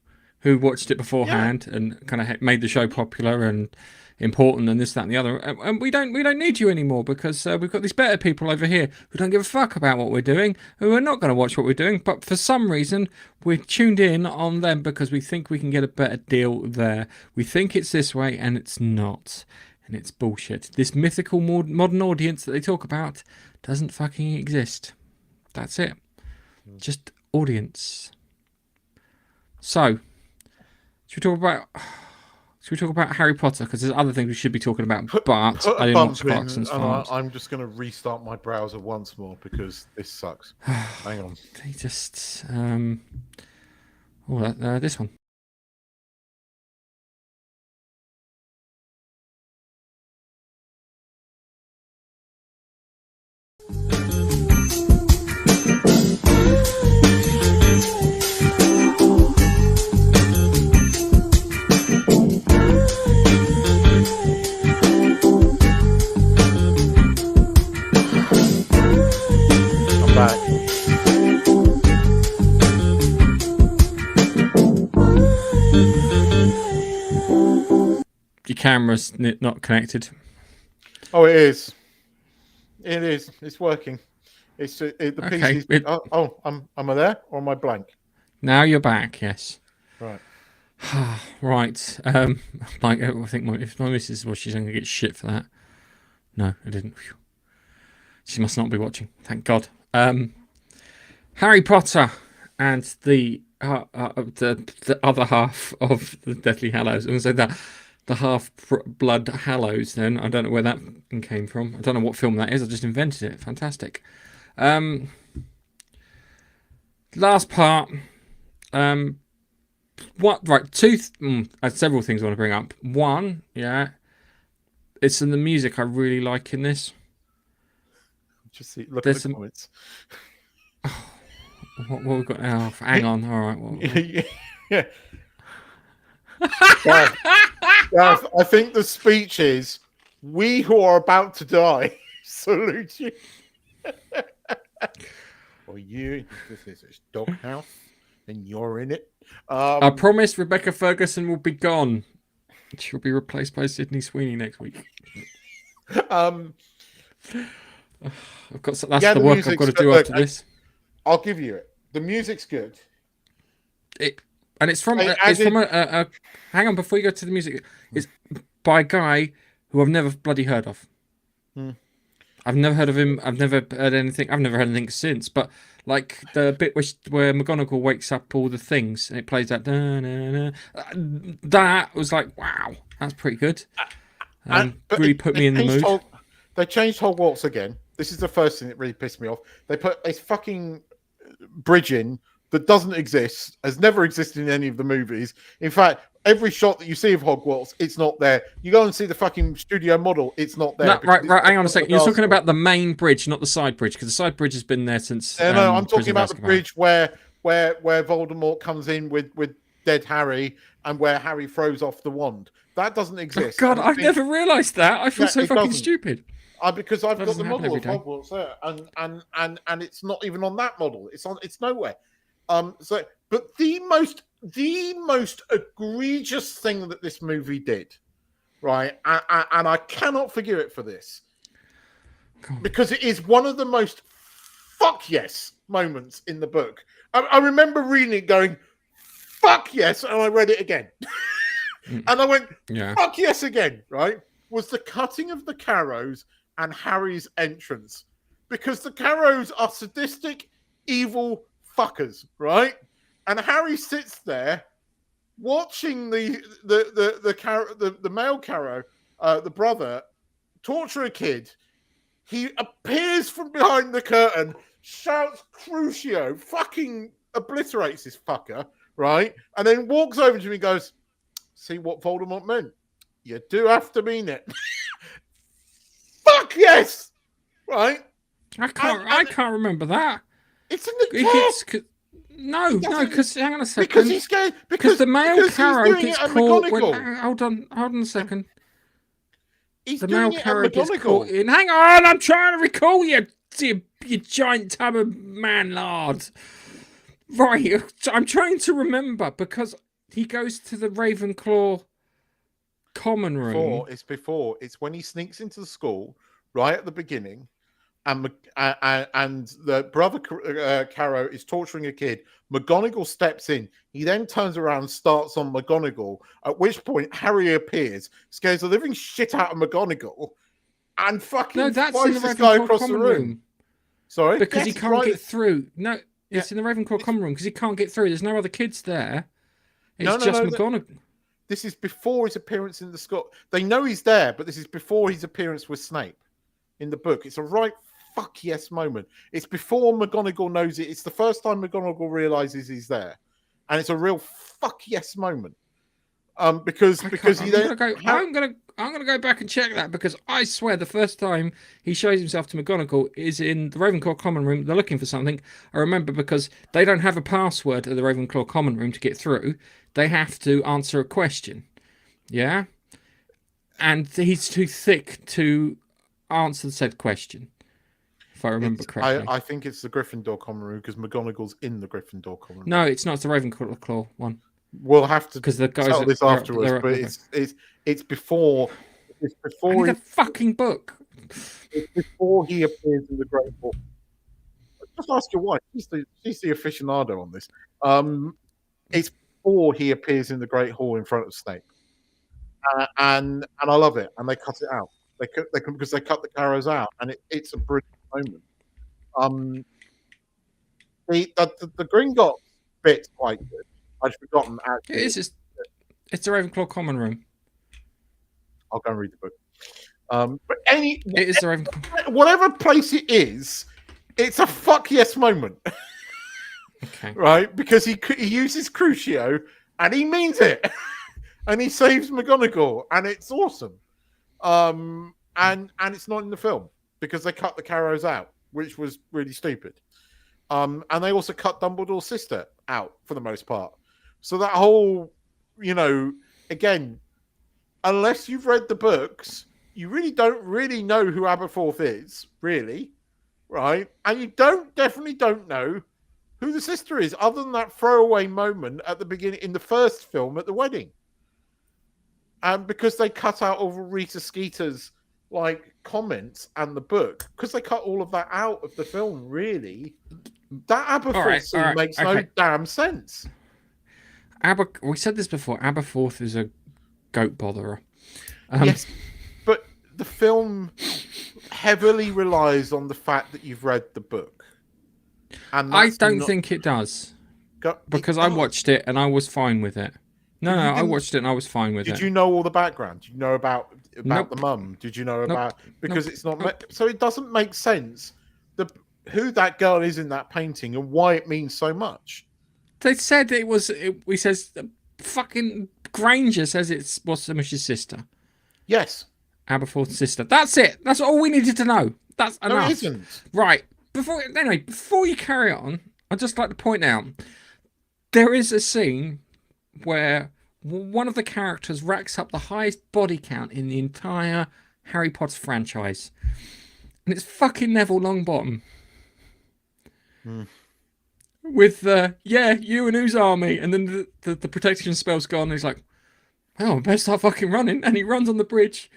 who watched it beforehand and kind of made the show popular and important and this, that, and the other. And we don't need you anymore because we've got these better people over here who don't give a fuck about what we're doing, who are not going to watch what we're doing. But for some reason, we're tuned in on them because we think we can get a better deal there. We think it's this way, and it's not. And it's bullshit. This mythical modern audience that they talk about doesn't fucking exist. That's it. Just audience. So, should we talk about Harry Potter? Because there's other things we should be talking about, but I didn't watch Clarkson's Farms. I'm just going to restart my browser once more because this sucks. Hang on. They just this one. Your camera's not connected. Oh, it is. It is. It's working. It's the okay. PC. Am I there or am I blank? Now you're back. Yes. Right. Right. I think if my missus was, she's going to get shit for that. No, I didn't. Whew. She must not be watching. Thank God. Harry Potter and the other half of the Deathly Hallows. I'm going to say that the Half-Blood Hallows. Then I don't know where that came from. I don't know what film that is. I just invented it. Fantastic. Last part. What? Right. I have several things I want to bring up. One, yeah, it's in the music I really like in this. Just look at the comments. What we've got now? Hang on. All right. Yeah. Gareth, I think the speech is, "We who are about to die salute you." Or you, this is a doghouse, and you're in it. I promise Rebecca Ferguson will be gone. She'll be replaced by Sydney Sweeney next week. I've got that's the work I've got to do after this. I'll give you it. The music's good. It's from a hang on before you go to the music. It's by a guy who I've never bloody heard of. I've never heard of him. I've never heard anything. I've never heard anything since. But like the bit where McGonagall wakes up all the things and it plays that. That was like, wow, that's pretty good. Really put me in the mood. They changed Hogwarts again. This is the first thing that really pissed me off. They put a fucking bridge in that doesn't exist, has never existed in any of the movies. In fact, every shot that you see of Hogwarts, it's not there. You go and see the fucking studio model, it's not there. No, right. Hang on a second. You're talking about the main bridge, not the side bridge, because the side bridge has been there since. No, I'm talking about the bridge where Voldemort comes in with dead Harry and where Harry throws off the wand. That doesn't exist. God, I've never realised that. I feel so fucking stupid. Because I've That got the doesn't happen model every of day. Hogwarts there, and it's not even on that model. It's nowhere. But the most egregious thing that this movie did, right? And I cannot forgive it for this, because it is one of the most fuck yes moments in the book. I remember reading it, going fuck yes, and I read it again, and I went fuck yes again. Right? Was the cutting of the Carrows and Harry's entrance, because the Carrows are sadistic, evil fuckers, right? And Harry sits there watching the male Carrow, the brother, torture a kid. He appears from behind the curtain, shouts Crucio, fucking obliterates this fucker, right? And then walks over to him and goes, "See what Voldemort meant? You do have to mean it." Fuck yes! Right? I can't remember that. It's in the text. No, because hang on a second. Because he's scared. Because the male Carrow gets caught. Hold on a second. The male Carrow gets caught in. Hang on, I'm trying to recall you giant tub of man lard. Right, I'm trying to remember, because he goes to the Ravenclaw common room. It's when he sneaks into the school right at the beginning, and the brother Carrow is torturing a kid. McGonagall steps in. He then turns around and starts on McGonagall, at which point Harry appears, scares the living shit out of McGonagall, and fucking flies this guy across the room. Sorry? Because he can't get through. No, it's in the Ravenclaw common room, because he can't get through. There's no other kids there. It's just McGonagall. This is before his appearance in the school. They know he's there, but this is before his appearance with Snape in the book. It's a right fuck yes moment. It's before McGonagall knows it. It's the first time McGonagall realizes he's there, and it's a real fuck yes moment. Because he then I'm gonna go back and check that, because I swear the first time he shows himself to McGonagall is in the Ravenclaw common room. They're looking for something. I remember, because they don't have a password at the Ravenclaw common room to get through. They have to answer a question. Yeah? And he's too thick to answer said question, if I remember correctly. I think it's the Gryffindor common room, because McGonagall's in the Gryffindor common room. No, it's not. It's the Ravenclaw one. We'll have to because the guys tell this afterwards, but it's before. It's before. I need a fucking book. It's before he appears in the Great Hall. Just ask your wife. She's the aficionado on this. It's before he appears in the Great Hall in front of Snape, and I love it. And they cut it out. Because they cut the Carrows out, and it's a brilliant moment. The Gringotts bit's quite good. I'd forgotten actually. It's the Ravenclaw common room. I'll go and read the book. But it is the Ravenclaw. Whatever place it is, it's a fuck yes moment. Okay. Right? Because he uses Crucio and he means it. And he saves McGonagall, and it's awesome. And it's not in the film because they cut the Carrows out, which was really stupid. And they also cut Dumbledore's sister out for the most part. So that whole, again, unless you've read the books, you really don't really know who Aberforth is, really, right? And you definitely don't know who the sister is, other than that throwaway moment at the beginning in the first film at the wedding. And because they cut out over Rita Skeeter's comments and the book, because they cut all of that out of the film, really, that Aberforth scene makes no damn sense. We said this before. Aberforth is a goat botherer. Yes, but the film heavily relies on the fact that you've read the book. And I don't think it does. Because I watched it and I was fine with it. No, I watched it and I was fine with it. Did you know all the background? Did you know about the mum? Did you know about... Because it's not... So it doesn't make sense who that girl is in that painting and why it means so much. They said he says... Fucking Granger says it's Wassamish sister. Yes. Aberforth's sister. That's it. That's all we needed to know. That's enough. No, it isn't. Right. Before you carry on, I'd just like to point out there is a scene where one of the characters racks up the highest body count in the entire Harry Potter franchise, and it's fucking Neville Longbottom. With the you and whose army, and then the protection spell's gone, and he's like, oh, I better start fucking running, and he runs on the bridge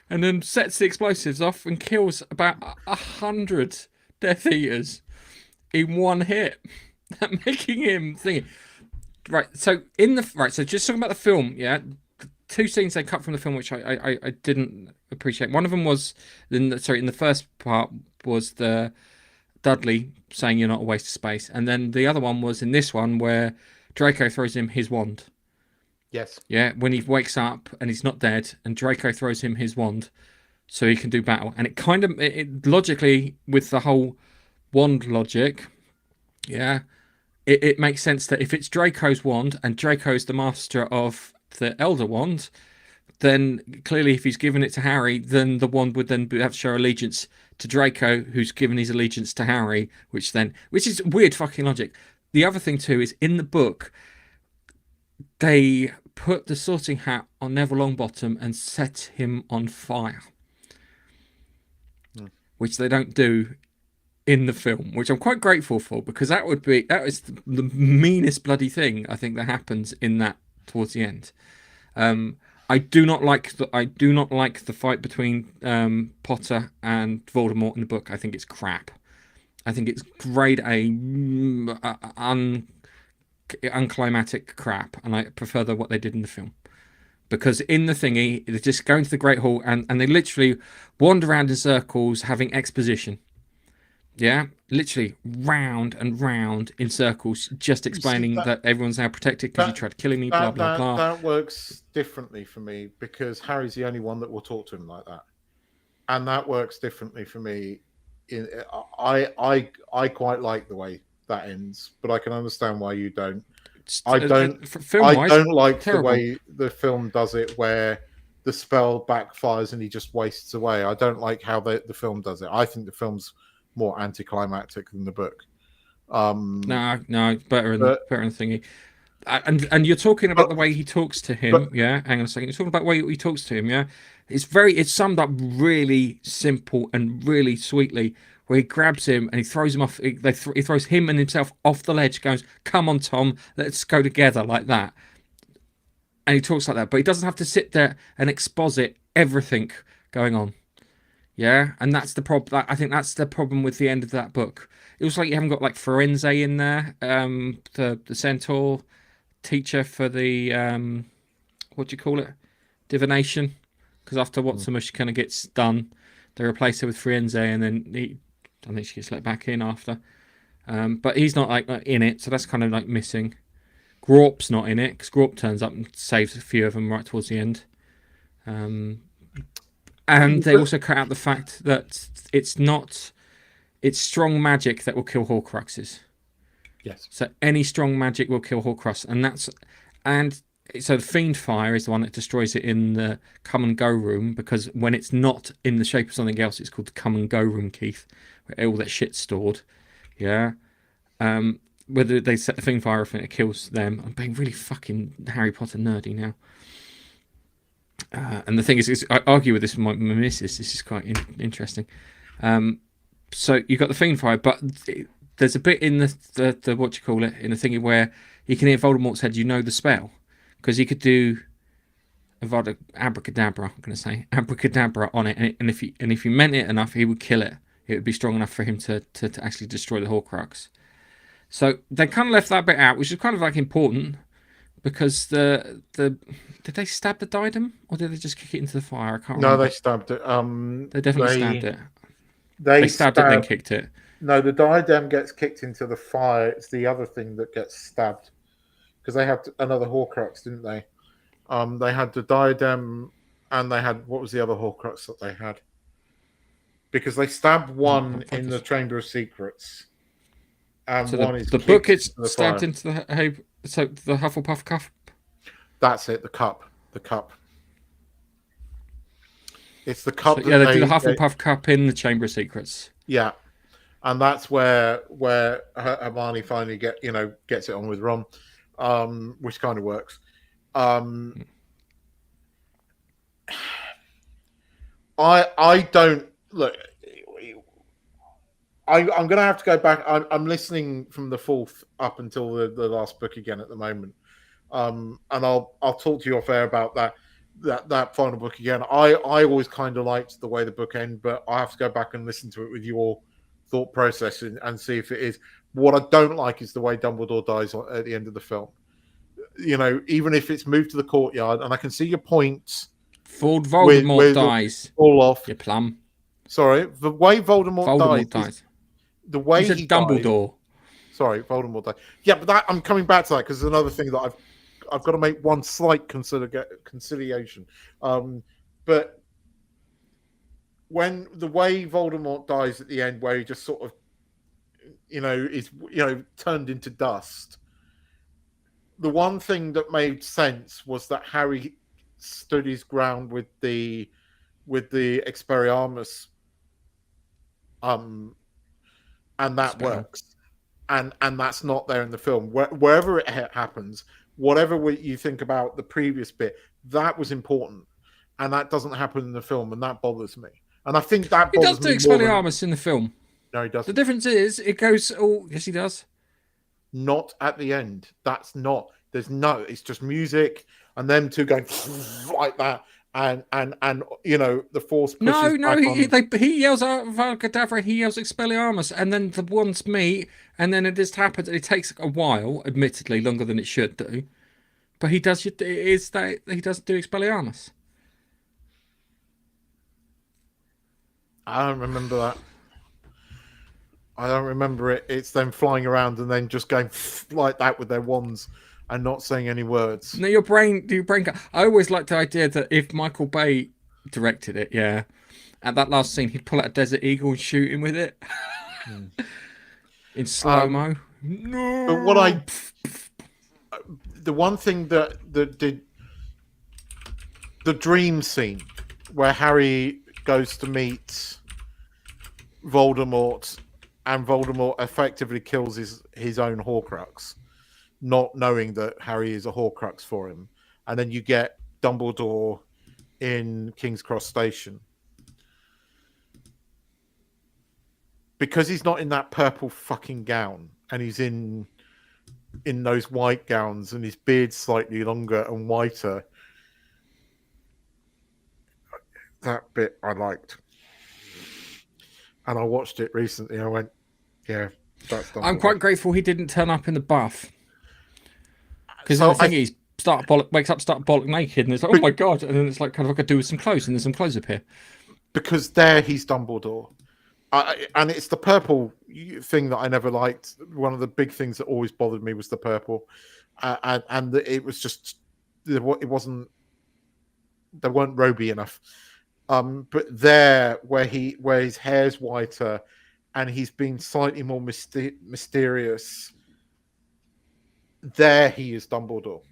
and then sets the explosives off and kills about 100 Death Eaters in one hit, making him thingy. Right, so so just talking about the film, the two scenes they cut from the film which I didn't appreciate. One of them was in the first part was the Dudley saying you're not a waste of space, and then the other one was in this one where Draco throws him his wand. Yes. Yeah, when he wakes up and he's not dead, and Draco throws him his wand so he can do battle. And it kind of, logically, with the whole wand logic, it makes sense that if it's Draco's wand and Draco's the master of the Elder Wand, then clearly if he's given it to Harry, then the wand would then have to show allegiance to Draco, who's given his allegiance to Harry, which is weird fucking logic. The other thing too is in the book, they put the sorting hat on Neville Longbottom and set him on fire, which they don't do in the film, which I'm quite grateful for, because that is the meanest bloody thing I think that happens in that towards the end. I do not like the fight between Potter and Voldemort in the book. I think it's crap. I think it's grade A unclimactic crap, and I prefer what they did in the film, because in the thingy they just go into the Great Hall and they literally wander around in circles having exposition. Literally round and round in circles, just explaining that everyone's now protected because you tried killing me, blah blah blah. That works differently for me because Harry's the only one that will talk to him like that, and that works differently for me. I quite like the way that ends, but I can understand why you don't. I don't like the way the film does it, where the spell backfires and he just wastes away. I don't like how the film does it. I think the film's more anticlimactic than the book. No, better than thingy. And you're talking about the way he talks to him. Hang on a second. You're talking about the way he talks to him. It's summed up really simple and really sweetly, where he grabs him and he throws him off. He throws him and himself off the ledge. Goes, "Come on, Tom, let's go together," like that. And he talks like that, but he doesn't have to sit there and exposit everything going on. And that's the problem. I think that's the problem with the end of that book. It was like you haven't got like Firenze in there, the centaur teacher for the what do you call it, divination? Because after Whatsamush kind of gets done, they replace her with Firenze, and then I think she gets let back in after. But he's not like in it, so that's kind of like missing. Grawp's not in it because Grawp turns up and saves a few of them right towards the end. And they also cut out the fact that it's strong magic that will kill Horcruxes. Yes. So any strong magic will kill Horcrux, and so the Fiend Fire is the one that destroys it in the Come and Go room, because when it's not in the shape of something else, it's called the Come and Go room, Keith, where all that shit's stored. Whether they set the Fiend Fire off and it kills them. I'm being really fucking Harry Potter nerdy now. And the thing is, I argue with this with my missus. This is quite interesting. So you've got the Fiend Fire, but there's a bit in the what you call it, in the thingy where you can hear Voldemort's head. You know the spell, because he could do abracadabra. I'm going to say abracadabra on it, and if he meant it enough, he would kill it. It would be strong enough for him to actually destroy the Horcrux. So they kind of left that bit out, which is kind of like important. Because did they stab the diadem, or did they just kick it into the fire? I can't remember. No, they stabbed it. They definitely stabbed it. They stabbed it, then kicked it. No, the diadem gets kicked into the fire. It's the other thing that gets stabbed, because they had another Horcrux, didn't they? They had the diadem, and they had, what was the other Horcrux that they had? Because they stabbed one in the Chamber of Secrets, and so one is the book gets stabbed into the so the Hufflepuff cup. That's it. The cup. It's the cup. So, they do the Hufflepuff cup in the Chamber of Secrets. Yeah, and that's where Hermione finally gets it on with Ron. which kind of works. I don't look. I'm going to have to go back. I'm listening from the fourth up until the last book again at the moment, and I'll talk to you off air about that final book again. I always kind of liked the way the book ended, but I have to go back and listen to it with your thought process and see if it is. What I don't like is the way Dumbledore dies at the end of the film. You know, even if it's moved to the courtyard, and I can see your point. Ford Voldemort dies. All off. You plum. Sorry, the way Voldemort dies. The way he Dumbledore. Died, sorry, Voldemort died. Yeah, but I'm coming back to that because there's another thing that I've got to make one slight conciliation. But when the way Voldemort dies at the end, where he just sort of, is turned into dust. The one thing that made sense was that Harry stood his ground with the Expelliarmus, and that works, and that's not there in the film. Wherever it happens, whatever you think about the previous bit, that was important, and that doesn't happen in the film, and that bothers me. And I think that he does do Expelliarmus in the film. No, he doesn't. The difference is it goes. Oh, yes, he does. Not at the end. That's not. It's just music and them two going like that, and the Force pushes he yells out Avada, he yells Expelliarmus, and then the ones meet, and then it just happens. And it takes a while, admittedly, longer than it should do, but he does. He does do Expelliarmus. I don't remember that. I don't remember it. It's them flying around and then just going like that with their wands and not saying any words. No, your brain. I always liked the idea that if Michael Bay directed it, at that last scene, he'd pull out a Desert Eagle and shoot him with it in slow mo. No. But the one thing that did the dream scene where Harry goes to meet Voldemort, and Voldemort effectively kills his own Horcrux, not knowing that Harry is a Horcrux for him. And then you get Dumbledore in King's Cross Station. Because he's not in that purple fucking gown, and he's in those white gowns, and his beard's slightly longer and whiter. That bit I liked. And I watched it recently. I went, yeah, that's Dumbledore. I'm quite grateful he didn't turn up in the buff. Because the thing is, wakes up, start bollock naked, and it's like, oh my god, and then it's like, kind of, I could do with some clothes, and there's some clothes appear. Because there he's Dumbledore. And it's the purple thing that I never liked. One of the big things that always bothered me was the purple. And it was just, it wasn't, they weren't roby enough. But there, where his hair's whiter and he's been slightly more mysterious, there he is Dumbledore.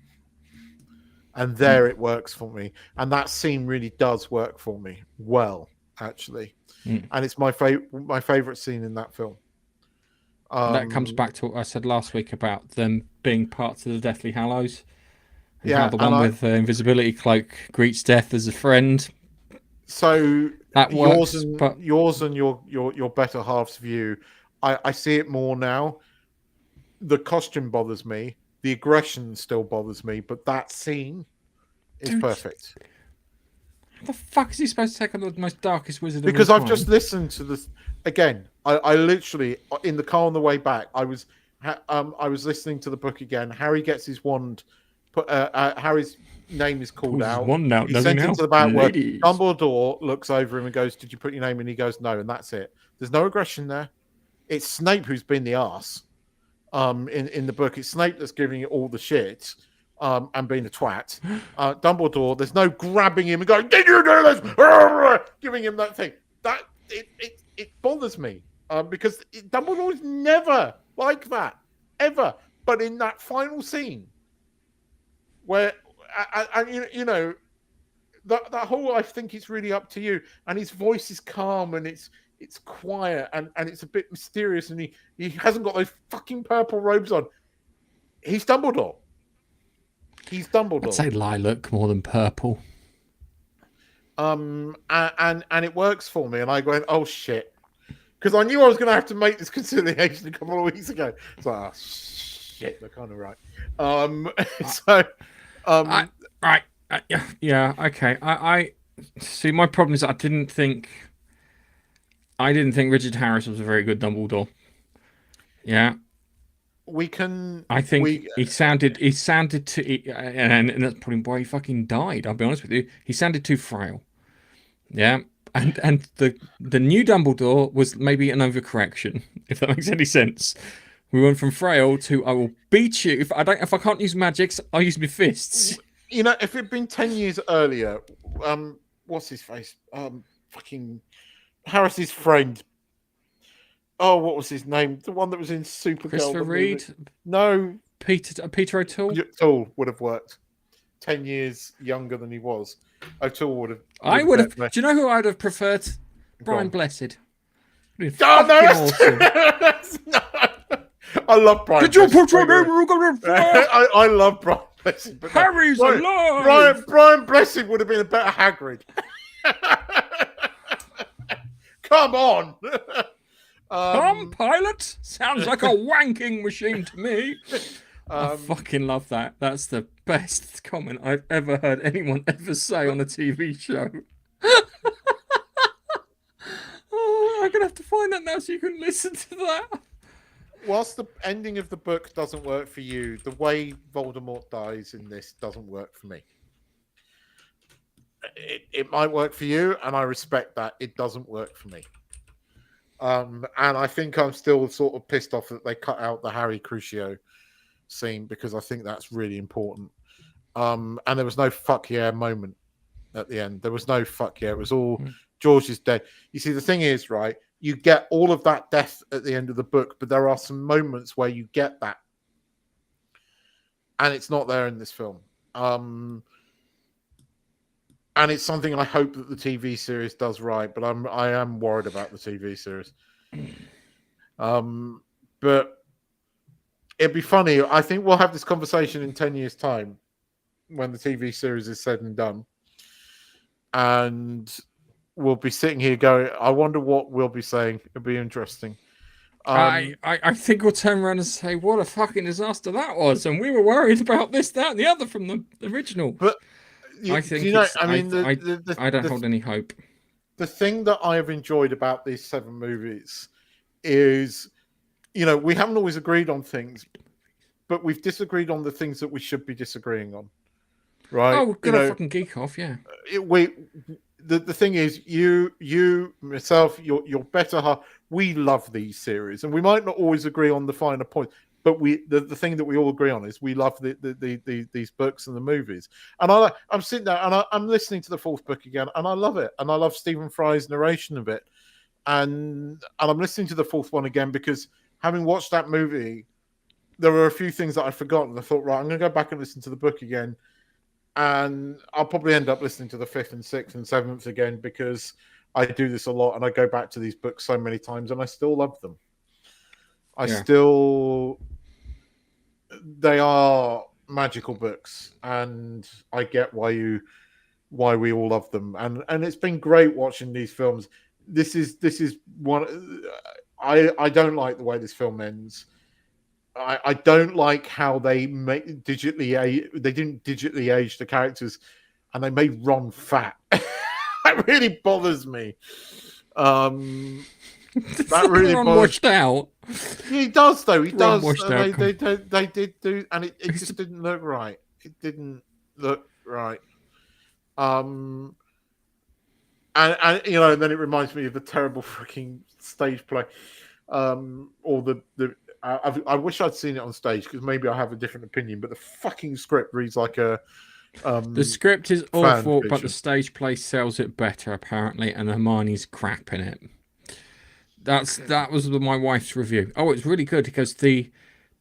And there it works for me. And that scene really does work for me well, actually. And it's my favorite scene in that film. That comes back to what I said last week about them being parts of the Deathly Hallows. And how the one with invisibility cloak greets death as a friend. So that works, yours and your better half's view, I see it more now. The costume bothers me. The aggression still bothers me, but that scene is perfect. How the fuck is he supposed to take on the most darkest wizard? Because I've just listened to this again. I literally, in the car on the way back, I was listening to the book again. Harry gets his wand. Harry's name is called out. He's sent into the back where Dumbledore looks over him and goes, "Did you put your name in?" He goes, "No," and that's it. There's no aggression there. It's Snape who's been the arse. In the book, it's Snape that's giving it all the shit. And being a twat. Dumbledore, there's no grabbing him and going, "Did you do this?" Giving him that thing. That it bothers me because Dumbledore is never like that ever. But in that final scene, where that whole, I think it's really up to you. And his voice is calm and it's quiet and it's a bit mysterious and he hasn't got those fucking purple robes on. He's Dumbledore. He's I'd Dumbledore. say lilac more than purple. And it works for me, and I go, oh shit, because I knew I was going to have to make this conciliation a couple of weeks ago. It's like, oh shit, they're kind of right. Yeah, okay. I see. My problem is I didn't think Richard Harris was a very good Dumbledore. Yeah, I think he sounded too, and that's probably why he fucking died. I'll be honest with you. He sounded too frail. Yeah, and the new Dumbledore was maybe an overcorrection, if that makes any sense. We went from frail to I will beat you if I can't use magics, I'll use my fists. You know, if it'd been 10 years earlier, what's his face? Fucking Harris's friend. Oh, what was his name? The one that was in Supergirl. Christopher Reed? No. Peter O'Toole? O'Toole would have worked. 10 years younger than he was. O'Toole would have. I would have. Do you know who I'd have preferred? Brian Blessed. Oh, no, awesome. No. I love Brian. Did you put your name? I love Brian Blessed. But Harry's alive. Brian Blessed would have been a better Hagrid. Come on. Tom Pilot sounds like a wanking machine to me. I fucking love that. That's the best comment I've ever heard anyone ever say on a TV show. Oh, I'm gonna have to find that now so you can listen to that. Whilst the ending of the book doesn't work for you, the way Voldemort dies in this doesn't work for me. It might work for you, and I respect that. It doesn't work for me. And I think I'm still sort of pissed off that they cut out the Harry Crucio scene because I think that's really important. And there was no fuck yeah moment at the end. There was no fuck yeah. It was all George is dead. You see, the thing is, right, you get all of that death at the end of the book, but there are some moments where you get that. And it's not there in this film. And it's something I hope that the TV series does right, but I am worried about the TV series. But it'd be funny. I think we'll have this conversation in 10 years' time when the TV series is said and done. And we'll be sitting here going, I wonder what we'll be saying. It'll be interesting. I think we'll turn around and say, what a fucking disaster that was. And we were worried about this, that, and the other from the original. But I don't hold any hope. The thing that I have enjoyed about these 7 movies is, you know, we haven't always agreed on things, but we've disagreed on the things that we should be disagreeing on. Right? Oh, we're gonna fucking geek off, yeah. The thing is, you, myself, your better half, we love these series, and we might not always agree on the finer points. But the thing that we all agree on is we love these books and the movies. And I'm sitting there and I'm listening to the 4th book again, and I love it. And I love Stephen Fry's narration of it. And I'm listening to the 4th one again because having watched that movie, there were a few things that I'd forgotten. I thought, right, I'm going to go back and listen to the book again. And I'll probably end up listening to the 5th and 6th and 7th again because I do this a lot and I go back to these books so many times and I still love them. They are magical books, and I get why we all love them, and it's been great watching these films. This is one. I don't like the way this film ends. I don't like how they didn't digitally age the characters, and they made Ron fat. That really bothers me. That really washed out. He does, though. He does. They did do, and it just didn't look right. It didn't look right. And you know, and then it reminds me of the terrible freaking stage play. I wish I'd seen it on stage because maybe I have a different opinion. But the fucking script reads like a. The script is awful, fiction. But the stage play sells it better apparently, and Hermione's crap in it. That was my wife's review. Oh, it's really good because the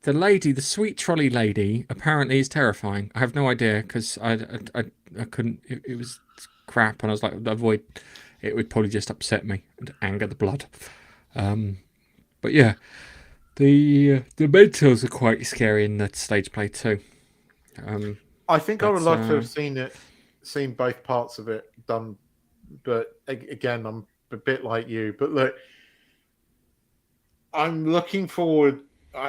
lady, the sweet trolley lady, apparently is terrifying. I have no idea because I couldn't. It was crap, and I was like, avoid. It would probably just upset me and anger the blood. But yeah, the bedtills are quite scary in the stage play too. I think I would But, love to have seen both parts of it done, but again, I'm a bit like you. But look, I'm looking forward.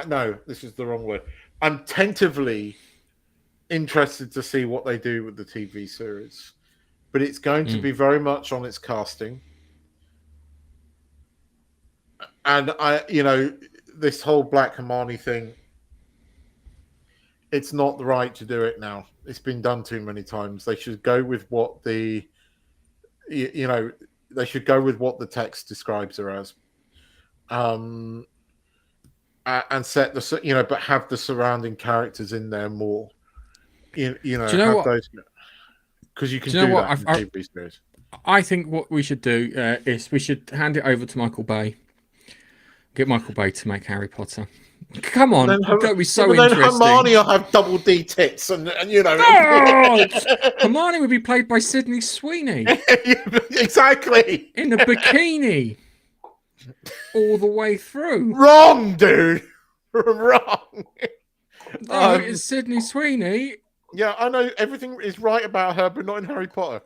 No, this is the wrong word. I'm tentatively interested to see what they do with the TV series, but it's going to be very much on its casting. And this whole Black Hermione thing, it's not the right to do it now. It's been done too many times. They should go with what they should go with what the text describes her as, and set but have the surrounding characters in there more. Do you know have what? those, because you can Do you know do what? that in TV series. I think what we should do is we should hand it over to Michael Bay. Get Michael Bay to make Harry Potter. Come on, that would be so interesting. Then Hermione will have double D tits, and Oh, Hermione would be played by Sydney Sweeney. Exactly. In a bikini. All the way through. Wrong, dude. Wrong. No, it's Sydney Sweeney. Yeah, I know everything is right about her, but not in Harry Potter.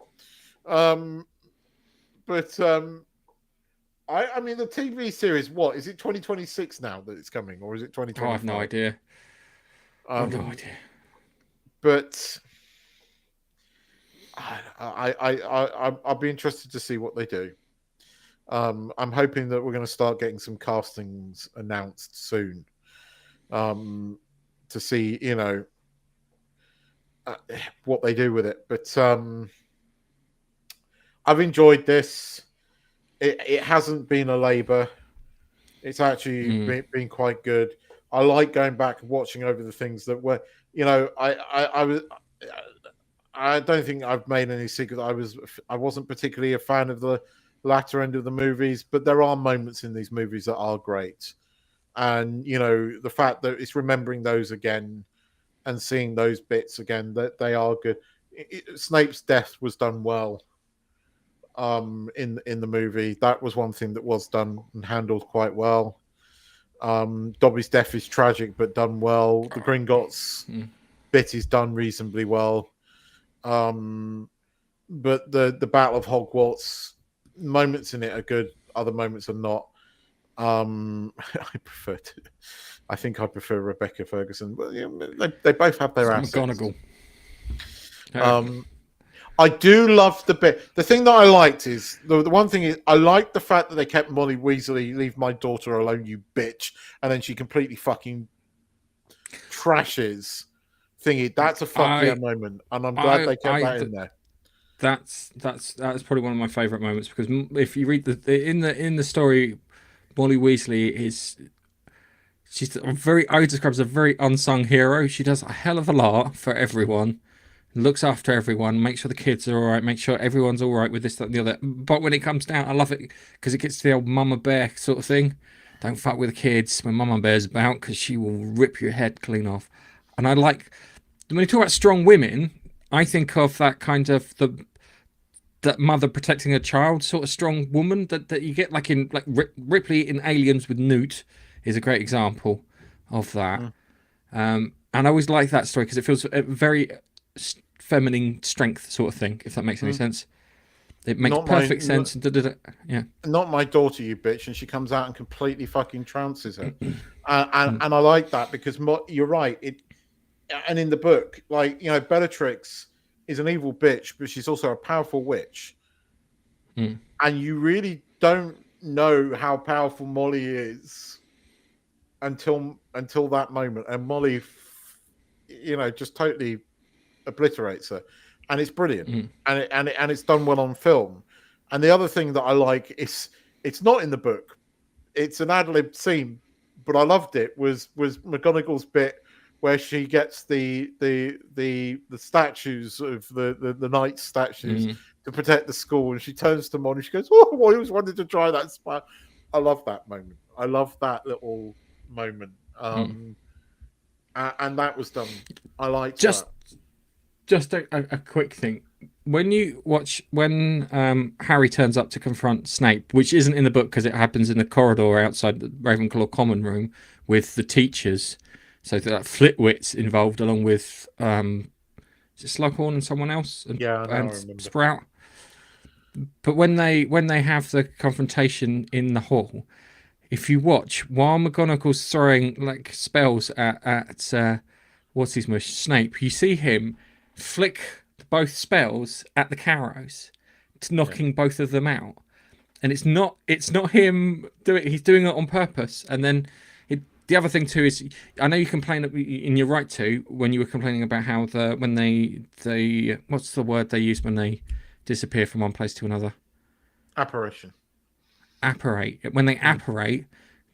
I mean, the TV series, what is it? 2026 now that it's coming, or is it 2025? I have no idea. I have no idea. But I'll be interested to see what they do. I'm hoping that we're going to start getting some castings announced soon. To see, what they do with it. But I've enjoyed this. It hasn't been a labor. It's actually been quite good. I like going back and watching over the things that were, I don't think I've made any secret. I wasn't particularly a fan of the latter end of the movies, but there are moments in these movies that are great. And, the fact that it's remembering those again and seeing those bits again, that they are good. Snape's death was done well. In the movie, that was one thing that was done and handled quite well. Dobby's death is tragic but done well. The Gringotts bit is done reasonably well. But the Battle of Hogwarts, moments in it are good, other moments are not. I think I prefer Rebecca Ferguson, but they both have their assets. McGonagall. I do love the bit. The thing that I liked is the one thing is I liked the fact that they kept Molly Weasley, leave my daughter alone, you bitch, and then she completely fucking trashes thingy. That's a fuck yeah moment, and I'm glad they kept that in there. That's probably one of my favourite moments, because if you read in the story, Molly Weasley I would describe as a very unsung hero. She does a hell of a lot for everyone. Looks after everyone, makes sure the kids are all right, makes sure everyone's all right with this, that, and the other. But when it comes down, I love it because it gets to the old Mama Bear sort of thing. Don't fuck with the kids when Mama Bear's about, because she will rip your head clean off. And I like, when you talk about strong women, I think of that kind of that mother protecting a child sort of strong woman that you get like in Ripley in Aliens with Newt is a great example of that. And I always like that story because it feels very feminine strength sort of thing, if that makes any sense. It makes perfect sense. Yeah. Not my daughter, you bitch, and she comes out and completely fucking trounces her. And I like that because you're right. And in the book, Bellatrix is an evil bitch, but she's also a powerful witch. And you really don't know how powerful Molly is until that moment. And Molly, just totally obliterates her, and it's brilliant. And it's done well on film. And the other thing that I like is it's not in the book, it's an ad-lib scene, but I loved it, was McGonagall's bit where she gets the statues of the knight statues to protect the school, and she turns to Mon and she goes, "Oh, I always wanted to try that spot." I love that moment. I love that little moment. And that was done. I liked that. Just a quick thing. When Harry turns up to confront Snape, which isn't in the book because it happens in the corridor outside the Ravenclaw common room with the teachers, so that Flitwit's involved along with Is it Slughorn and someone else? And, Yeah, I know, I and remember. Sprout. But when they have the confrontation in the hall, if you watch while McGonagall's throwing like spells at what's his mush Snape, you see him flick both spells at the Carrows, knocking both of them out. And it's not him doing. He's doing it on purpose. And then the other thing too is, I know you complain, and you're right to, when you were complaining about how when they what's the word they use when they disappear from one place to another? Apparition. Apparate. When they apparate,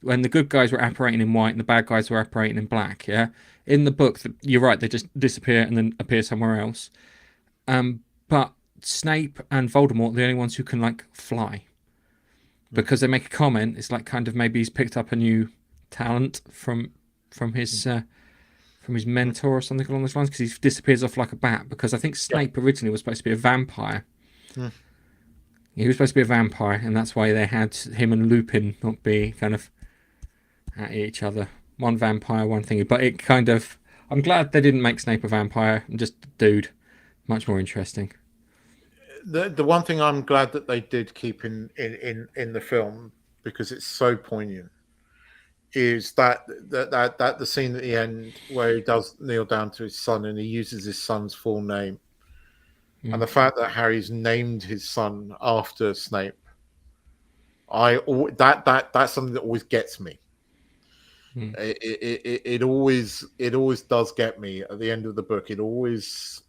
when the good guys were apparating in white and the bad guys were apparating in black. Yeah, in the book, you're right. They just disappear and then appear somewhere else. But Snape and Voldemort are the only ones who can like fly. Because they make a comment, it's like kind of maybe he's picked up a new talent from his mentor or something along those lines, because he disappears off like a bat. Because I think Snape originally was supposed to be a vampire. He was supposed to be a vampire, and that's why they had him and Lupin not be kind of at each other. One vampire, one thingy. But it kind of, I'm glad they didn't make Snape a vampire and just a dude. Much more interesting. The one thing I'm glad that they did keep in the film, because it's so poignant, is that the scene at the end where he does kneel down to his son and he uses his son's full name, and the fact that Harry's named his son after Snape. That's something that always gets me. It always does get me at the end of the book. It always,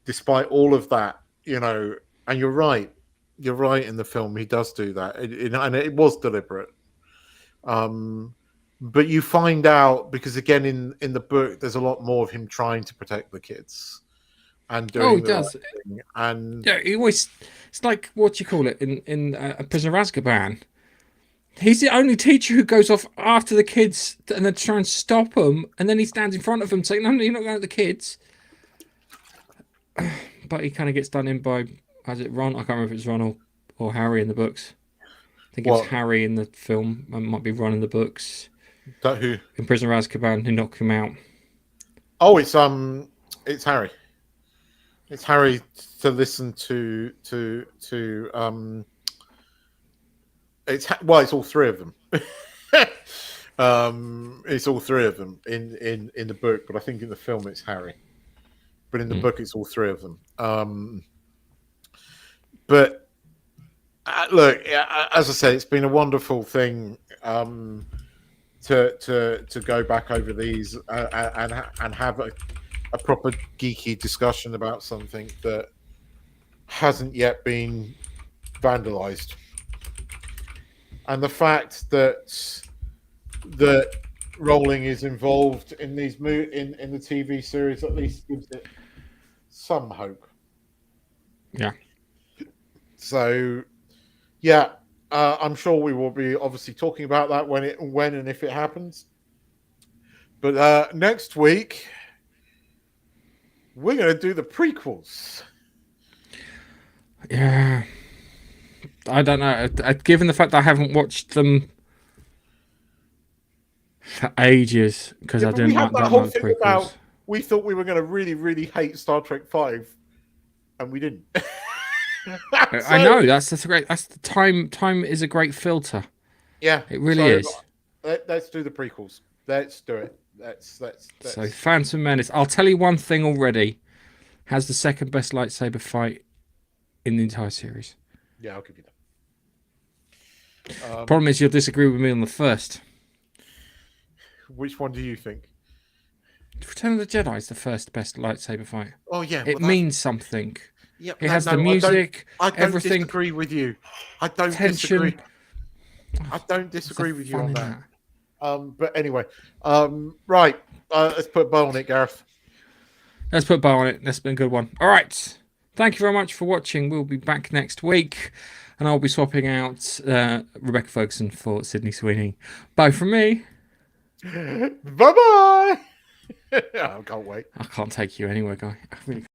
despite all of that, and you're right in the film, he does do that, and it was deliberate. But you find out, because again in the book, there's a lot more of him trying to protect the kids and doing he does. Right thing. And yeah, he always, it's like, what do you call it in a Prisoner of Azkaban? He's the only teacher who goes off after the kids and then try and stop them, and then he stands in front of them saying, "No, you're not going at the kids." But he kind of gets done in by, is it Ron? I can't remember if it's Ron or Harry in the books. I think it's Harry in the film. It might be Ron in the books. That who? In Prisoner of Azkaban, who knocked him out. Oh, it's Harry. It's Harry to listen to it's all three of them. It's all three of them in the book, but I think in the film it's Harry. But in the book, it's all three of them. But look, as I said, it's been a wonderful thing to go back over these and have a proper geeky discussion about something that hasn't yet been vandalized. And the fact that Rowling is involved in these in the TV series at least gives it some hope. Yeah. So, yeah, I'm sure we will be obviously talking about that when and if it happens. But next week, we're going to do the prequels. Yeah. I don't know. Given the fact that I haven't watched them for ages, because I didn't like that whole thing prequels. About, we thought we were going to really, really hate Star Trek V, and we didn't. I know that's the time. Time is a great filter. Yeah, it really is. Let's do the prequels. Let's do it. Let's. So, Phantom Menace. I'll tell you one thing already. Has the second best lightsaber fight in the entire series. Yeah, I'll give you that. Problem is, you'll disagree with me on the first. Which one do you think? Return of the Jedi is the first best lightsaber fight. Oh yeah, it means something. Yeah, it has the music. I don't everything. Disagree with you. I don't Tension. disagree. I don't disagree with you on that. But anyway, right. Let's put a bow on it, Gareth. Let's put a bow on it. That's been a good one. All right. Thank you very much for watching. We'll be back next week, and I'll be swapping out Rebecca Ferguson for Sydney Sweeney. Bye from me. Bye-bye. I can't wait. I can't take you anywhere, guy. I really can't.